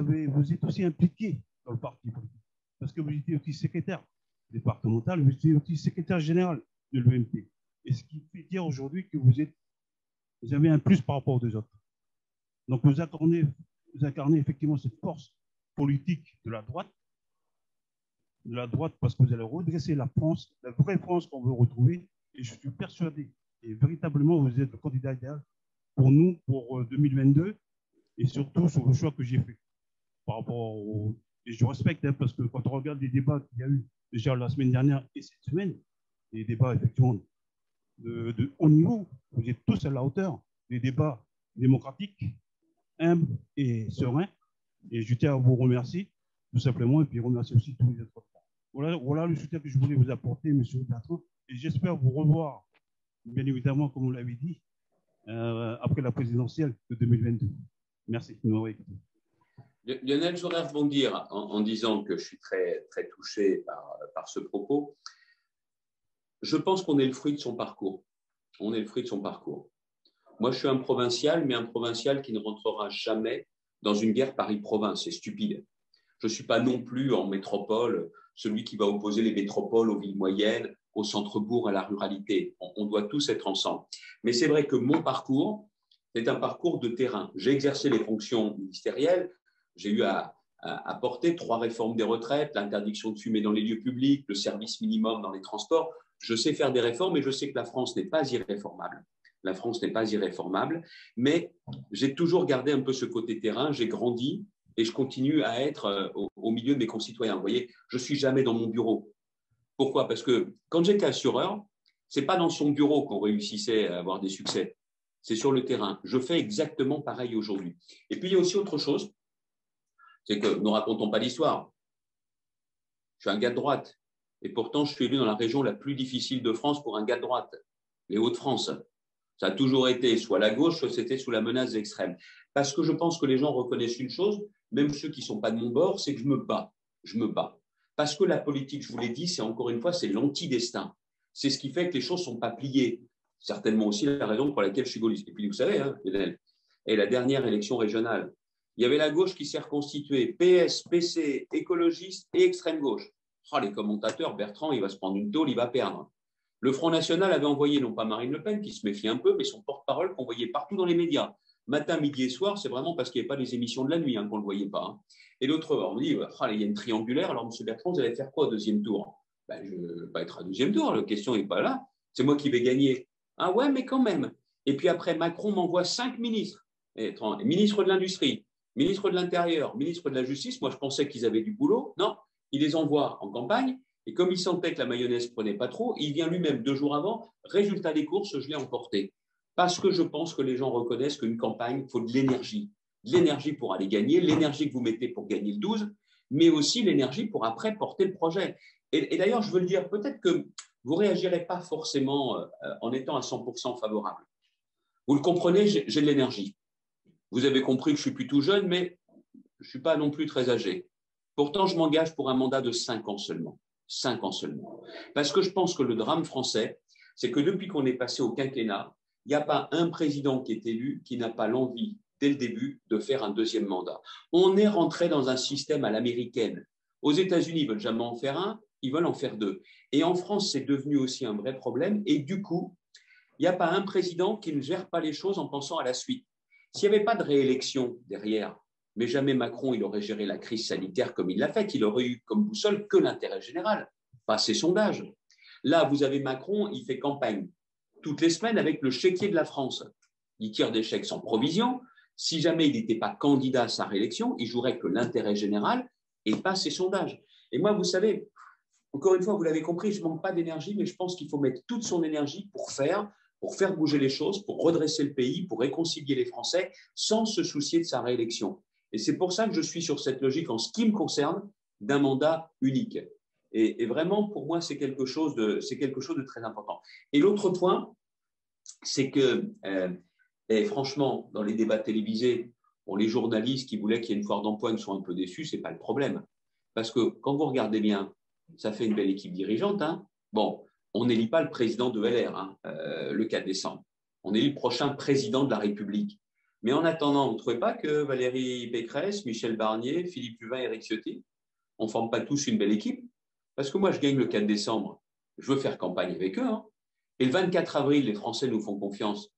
Speaker 8: êtes aussi impliqué dans le parti politique, parce que vous étiez aussi secrétaire départemental, vous étiez aussi secrétaire général de l'UMP. Et ce qui fait dire aujourd'hui que vous avez un plus par rapport aux 2 autres. Donc, vous incarnez effectivement cette force politique de la droite parce que vous allez redresser la France, la vraie France qu'on veut retrouver. Et je suis persuadé, et véritablement, vous êtes le candidat idéal pour nous, pour 2022, et surtout sur le choix que j'ai fait. Par rapport et je respecte, hein, parce que quand on regarde les débats qu'il y a eu déjà la semaine dernière et cette semaine, les débats effectivement de haut niveau, vous êtes tous à la hauteur des débats démocratiques, humbles et sereins. Et je tiens à vous remercier, tout simplement, et puis remercier aussi tous les autres. Voilà le soutien que je voulais vous apporter, M. Bertrand, et j'espère vous revoir, bien évidemment, comme vous l'avez dit, après la présidentielle de 2022. Merci de m'avoir écouté.
Speaker 2: Lionel, je voudrais rebondir en disant que je suis très, très touché par ce propos. Je pense qu'on est le fruit de son parcours. On est le fruit de son parcours. Moi, je suis un provincial, mais un provincial qui ne rentrera jamais dans une guerre Paris-Province. C'est stupide. Je ne suis pas non plus en métropole celui qui va opposer les métropoles aux villes moyennes, au centre-bourg, à la ruralité. On doit tous être ensemble. Mais c'est vrai que mon parcours est un parcours de terrain. J'ai exercé les fonctions ministérielles. J'ai eu à porter 3 réformes des retraites, l'interdiction de fumer dans les lieux publics, le service minimum dans les transports. Je sais faire des réformes et je sais que la France n'est pas irréformable. La France n'est pas irréformable, mais j'ai toujours gardé un peu ce côté terrain. J'ai grandi et je continue à être au milieu de mes concitoyens. Vous voyez, je ne suis jamais dans mon bureau. Pourquoi? Parce que quand j'étais assureur, ce n'est pas dans son bureau qu'on réussissait à avoir des succès. C'est sur le terrain. Je fais exactement pareil aujourd'hui. Et puis, il y a aussi autre chose, c'est que nous ne racontons pas l'histoire. Je suis un gars de droite. Et pourtant, je suis élu dans la région la plus difficile de France pour un gars de droite, les Hauts-de-France. Ça a toujours été soit la gauche, soit c'était sous la menace extrême. Parce que je pense que les gens reconnaissent une chose, même ceux qui ne sont pas de mon bord, c'est que je me bats. Je me bats. Parce que la politique, je vous l'ai dit, c'est encore une fois, c'est l'anti-destin. C'est ce qui fait que les choses ne sont pas pliées. Certainement aussi la raison pour laquelle je suis gaulliste. Et puis, vous savez, hein, et la dernière élection régionale, il y avait la gauche qui s'est reconstituée, PS, PC, écologiste et extrême gauche. Oh, les commentateurs, Bertrand, il va se prendre une tôle, il va perdre. Le Front National avait envoyé, non pas Marine Le Pen, qui se méfie un peu, mais son porte-parole qu'on voyait partout dans les médias. Matin, midi et soir, c'est vraiment parce qu'il n'y avait pas les émissions de la nuit qu'on ne le voyait pas. Hein. Et l'autre, on me dit, oh, il y a une triangulaire, alors M. Bertrand, vous allez faire quoi au 2e tour? Ben, je ne vais pas être à 2e tour, la question n'est pas là. C'est moi qui vais gagner. Ah ouais, mais quand même. Et puis après, Macron m'envoie 5 ministres. Ministre de l'Industrie, ministre de l'Intérieur, ministre de la Justice. Moi, je pensais qu'ils avaient du boulot. Non, il les envoie en campagne. Et comme il sentait que la mayonnaise ne prenait pas trop, il vient lui-même 2 jours avant. Résultat des courses, je l'ai emporté. Parce que je pense que les gens reconnaissent qu'une campagne, il faut de l'énergie. De l'énergie pour aller gagner, l'énergie que vous mettez pour gagner le 12, mais aussi l'énergie pour après porter le projet. Et d'ailleurs, je veux le dire, peut-être que vous ne réagirez pas forcément en étant à 100% favorable. Vous le comprenez, j'ai de l'énergie. Vous avez compris que je suis plutôt jeune, mais je ne suis pas non plus très âgé. Pourtant, je m'engage pour un mandat de 5 ans seulement. 5 ans seulement. Parce que je pense que le drame français, c'est que depuis qu'on est passé au quinquennat, il n'y a pas un président qui est élu qui n'a pas l'envie dès le début, de faire un deuxième mandat. On est rentré dans un système à l'américaine. Aux États-Unis, ils ne veulent jamais en faire un, ils veulent en faire deux. Et en France, c'est devenu aussi un vrai problème. Et du coup, il n'y a pas un président qui ne gère pas les choses en pensant à la suite. S'il n'y avait pas de réélection derrière, mais jamais Macron, il aurait géré la crise sanitaire comme il l'a fait, il aurait eu comme boussole que l'intérêt général, pas ses sondages. Là, vous avez Macron, il fait campagne toutes les semaines avec le chéquier de la France. Il tire des chèques sans provision. Si jamais il n'était pas candidat à sa réélection, il jouerait que l'intérêt général et pas ses sondages. Et moi, vous savez, encore une fois, vous l'avez compris, je ne manque pas d'énergie, mais je pense qu'il faut mettre toute son énergie pour faire bouger les choses, pour redresser le pays, pour réconcilier les Français, sans se soucier de sa réélection. Et c'est pour ça que je suis sur cette logique, en ce qui me concerne, d'un mandat unique. Et vraiment, pour moi, c'est quelque chose de très important. Et l'autre point, c'est que, et franchement, dans les débats télévisés, pour les journalistes qui voulaient qu'il y ait une foire d'empoigne soient un peu déçus, ce n'est pas le problème. Parce que quand vous regardez bien, ça fait une belle équipe dirigeante. Hein. Bon, on n'élit pas le président de LR le 4 décembre. On élit le prochain président de la République. Mais en attendant, vous ne trouvez pas que Valérie Pécresse, Michel Barnier, Philippe Juvin et Éric Ciotti, on ne forme pas tous une belle équipe? Parce que moi, je gagne le 4 décembre. Je veux faire campagne avec eux. Hein. Et le 24 avril, les Français nous font confiance.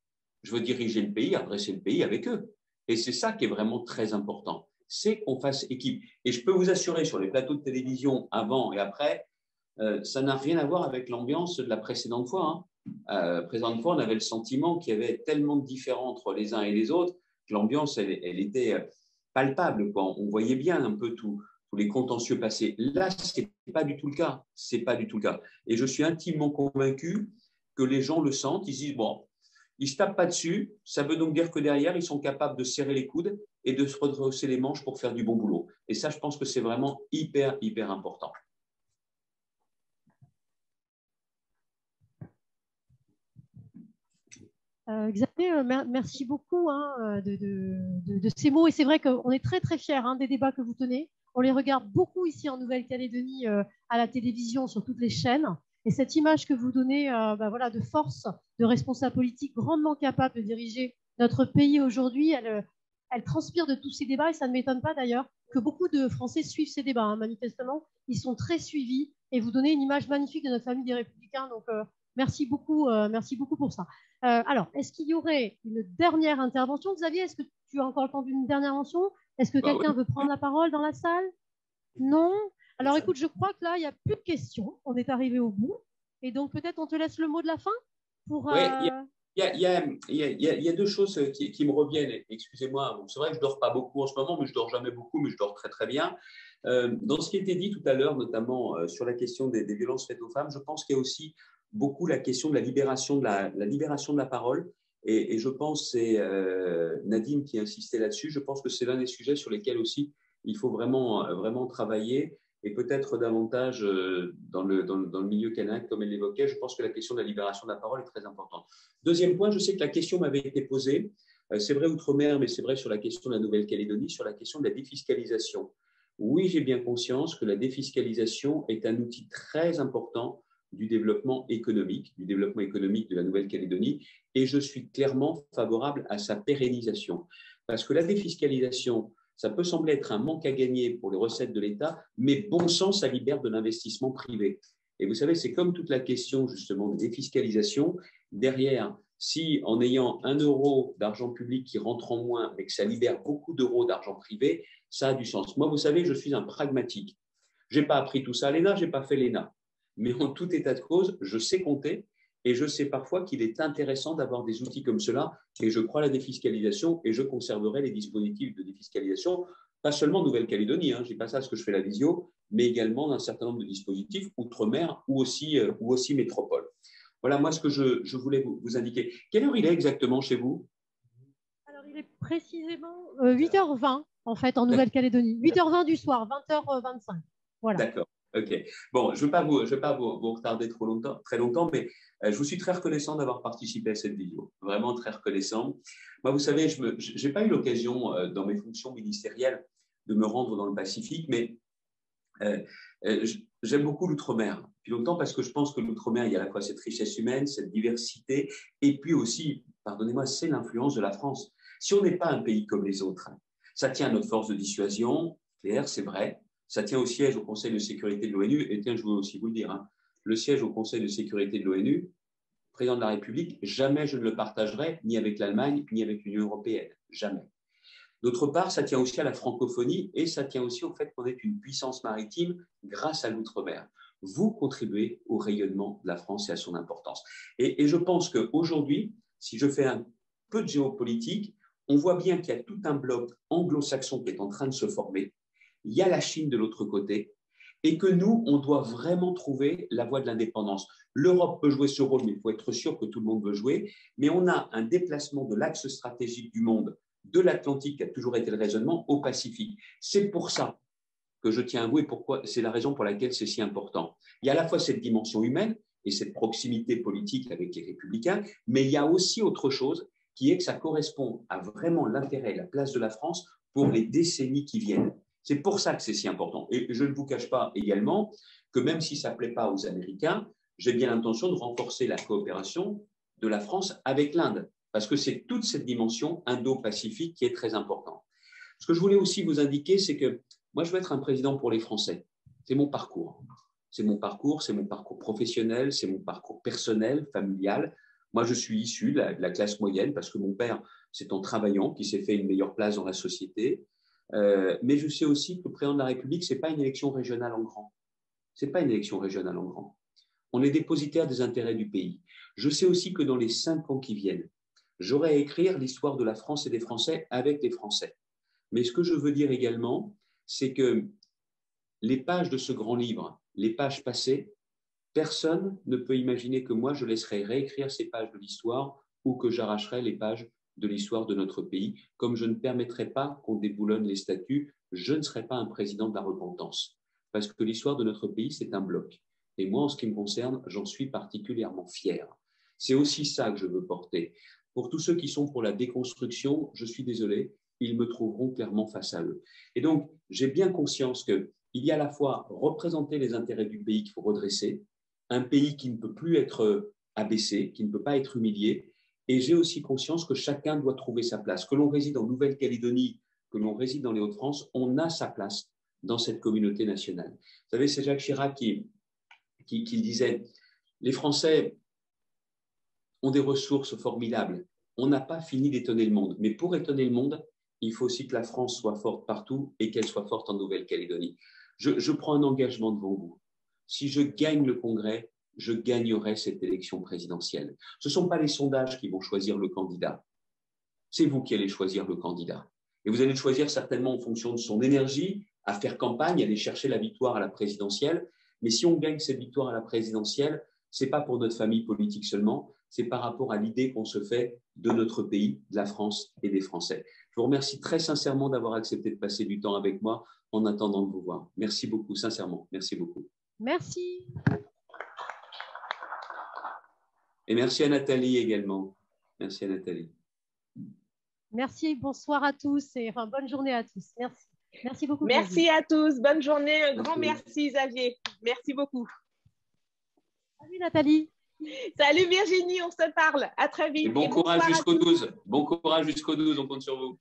Speaker 2: Je veux diriger le pays, adresser le pays avec eux. Et c'est ça qui est vraiment très important. C'est qu'on fasse équipe. Et je peux vous assurer, sur les plateaux de télévision, avant et après, ça n'a rien à voir avec l'ambiance de la précédente fois. Hein. Précédente fois, on avait le sentiment qu'il y avait tellement de différends entre les uns et les autres que l'ambiance, elle était palpable, quoi. On voyait bien un peu tous les contentieux passés. Là, ce n'est pas du tout le cas. C'est pas du tout le cas. Et je suis intimement convaincu que les gens le sentent. Ils se disent, bon, ils ne se tapent pas dessus. Ça veut donc dire que derrière, ils sont capables de serrer les coudes et de se redresser les manches pour faire du bon boulot. Et ça, je pense que c'est vraiment hyper, hyper important.
Speaker 1: Xavier, merci beaucoup de ces mots. Et c'est vrai qu'on est très, très fiers des débats que vous tenez. On les regarde beaucoup ici en Nouvelle-Calédonie à la télévision, sur toutes les chaînes. Et cette image que vous donnez voilà, de force, de responsable politique grandement capable de diriger notre pays aujourd'hui, elle transpire de tous ces débats. Et ça ne m'étonne pas d'ailleurs que beaucoup de Français suivent ces débats. Hein, manifestement, ils sont très suivis. Et vous donnez une image magnifique de notre famille des Républicains. Donc, merci beaucoup pour ça. Alors, est-ce qu'il y aurait une dernière intervention? Xavier, est-ce que tu as encore le temps d'une dernière mention? Est-ce que quelqu'un veut prendre la parole dans la salle? Non? Alors, écoute, je crois que là, il n'y a plus de questions. On est arrivé au bout. Et donc, peut-être on te laisse le mot de la fin pour…
Speaker 2: Oui, il y a deux choses qui me reviennent. Excusez-moi, c'est vrai que je ne dors pas beaucoup en ce moment, mais je ne dors jamais beaucoup, mais je dors très, très bien. Dans ce qui a été dit tout à l'heure, notamment sur la question des violences faites aux femmes, je pense qu'il y a aussi beaucoup la question de la libération de la parole. Et je pense, c'est Nadine qui insistait là-dessus, je pense que c'est l'un des sujets sur lesquels aussi il faut vraiment travailler, et peut-être davantage dans le milieu kanak, comme elle l'évoquait. Je pense que la question de la libération de la parole est très importante. Deuxième point, je sais que la question m'avait été posée, c'est vrai outre-mer, mais c'est vrai sur la question de la Nouvelle-Calédonie, sur la question de la défiscalisation. Oui, j'ai bien conscience que la défiscalisation est un outil très important du développement économique de la Nouvelle-Calédonie, et je suis clairement favorable à sa pérennisation. Parce que la défiscalisation, ça peut sembler être un manque à gagner pour les recettes de l'État, mais bon sang, ça libère de l'investissement privé. Et vous savez, c'est comme toute la question justement de défiscalisation. Derrière, si en ayant 1 euro d'argent public qui rentre en moins, mais que ça libère beaucoup d'euros d'argent privé, ça a du sens. Moi, vous savez, je suis un pragmatique. Je n'ai pas appris tout ça à l'ENA, je n'ai pas fait l'ENA. Mais en tout état de cause, je sais compter et je sais parfois qu'il est intéressant d'avoir des outils comme cela, et je crois à la défiscalisation et je conserverai les dispositifs de défiscalisation, pas seulement Nouvelle-Calédonie, je dis pas ça parce que je fais la visio, mais également d'un certain nombre de dispositifs outre-mer ou aussi métropole. Voilà, moi, ce que je voulais vous indiquer. Quelle heure il est exactement chez vous?
Speaker 1: Alors, il est précisément 8h20, en fait, en Nouvelle-Calédonie. 8h20 du soir, 20h25. Voilà.
Speaker 2: D'accord. OK. Bon, je ne vais pas vous retarder très longtemps, mais je vous suis très reconnaissant d'avoir participé à cette vidéo. Vraiment très reconnaissant. Moi, vous savez, je n'ai pas eu l'occasion dans mes fonctions ministérielles de me rendre dans le Pacifique, mais j'aime beaucoup l'outre-mer. Depuis longtemps, parce que je pense que l'outre-mer, il y a à la fois cette richesse humaine, cette diversité, et puis aussi, pardonnez-moi, c'est l'influence de la France. Si on n'est pas un pays comme les autres, ça tient à notre force de dissuasion, clair, c'est vrai. Ça tient au siège au Conseil de sécurité de l'ONU. Et tiens, je veux aussi vous le dire, hein, le siège au Conseil de sécurité de l'ONU, président de la République, jamais je ne le partagerai ni avec l'Allemagne, ni avec l'Union européenne. Jamais. D'autre part, ça tient aussi à la francophonie et ça tient aussi au fait qu'on est une puissance maritime grâce à l'outre-mer. Vous contribuez au rayonnement de la France et à son importance. Et je pense qu'aujourd'hui, si je fais un peu de géopolitique, on voit bien qu'il y a tout un bloc anglo-saxon qui est en train de se former. Il y a la Chine de l'autre côté et que nous, on doit vraiment trouver la voie de l'indépendance. L'Europe peut jouer ce rôle, mais il faut être sûr que tout le monde veut jouer. Mais on a un déplacement de l'axe stratégique du monde de l'Atlantique, qui a toujours été le raisonnement, au Pacifique. C'est pour ça que je tiens à vous et pourquoi c'est la raison pour laquelle c'est si important. Il y a à la fois cette dimension humaine et cette proximité politique avec les Républicains, mais il y a aussi autre chose qui est que ça correspond à vraiment l'intérêt et la place de la France pour les décennies qui viennent. C'est pour ça que c'est si important. Et je ne vous cache pas également que même si ça ne plaît pas aux Américains, j'ai bien l'intention de renforcer la coopération de la France avec l'Inde, parce que c'est toute cette dimension indo-pacifique qui est très importante. Ce que je voulais aussi vous indiquer, c'est que moi, je veux être un président pour les Français. C'est mon parcours. C'est mon parcours professionnel, c'est mon parcours personnel, familial. Moi, je suis issu de la classe moyenne parce que mon père, c'est en travaillant qu'il s'est fait une meilleure place dans la société. Mais je sais aussi que le président de la République, ce n'est pas une élection régionale en grand. Ce n'est pas une élection régionale en grand. On est dépositaire des intérêts du pays. Je sais aussi que dans les 5 ans qui viennent, j'aurai à écrire l'histoire de la France et des Français avec les Français. Mais ce que je veux dire également, c'est que les pages de ce grand livre, les pages passées, personne ne peut imaginer que moi, je laisserai réécrire ces pages de l'histoire ou que j'arracherai les pages de l'histoire de notre pays, comme je ne permettrai pas qu'on déboulonne les statuts, je ne serai pas un président de la repentance. Parce que l'histoire de notre pays, c'est un bloc. Et moi, en ce qui me concerne, j'en suis particulièrement fier. C'est aussi ça que je veux porter. Pour tous ceux qui sont pour la déconstruction, je suis désolé, ils me trouveront clairement face à eux. Et donc, j'ai bien conscience qu'il y a à la fois représenter les intérêts du pays qu'il faut redresser, un pays qui ne peut plus être abaissé, qui ne peut pas être humilié, et j'ai aussi conscience que chacun doit trouver sa place. Que l'on réside en Nouvelle-Calédonie, que l'on réside dans les Hauts-de-France, on a sa place dans cette communauté nationale. Vous savez, c'est Jacques Chirac qui disait « Les Français ont des ressources formidables. On n'a pas fini d'étonner le monde. Mais pour étonner le monde, il faut aussi que la France soit forte partout et qu'elle soit forte en Nouvelle-Calédonie. Je prends un engagement devant vous. Si je gagne le Congrès, je gagnerai cette élection présidentielle. Ce ne sont pas les sondages qui vont choisir le candidat. C'est vous qui allez choisir le candidat. Et vous allez le choisir certainement en fonction de son énergie à faire campagne, aller chercher la victoire à la présidentielle. Mais si on gagne cette victoire à la présidentielle, ce n'est pas pour notre famille politique seulement, c'est par rapport à l'idée qu'on se fait de notre pays, de la France et des Français. Je vous remercie très sincèrement d'avoir accepté de passer du temps avec moi en attendant de vous voir. Merci beaucoup, sincèrement. Merci beaucoup.
Speaker 1: Merci.
Speaker 2: Et merci à Nathalie également. Merci à Nathalie.
Speaker 1: Merci, bonsoir à tous et enfin, bonne journée à tous. Merci. Merci beaucoup.
Speaker 9: Merci à tous. Bonne journée. Un grand merci, Xavier. Merci beaucoup.
Speaker 1: Salut Nathalie.
Speaker 9: Salut Virginie, on se parle. À très vite.
Speaker 2: Et bon courage jusqu'au 12. Bon courage jusqu'au 12, on compte sur vous.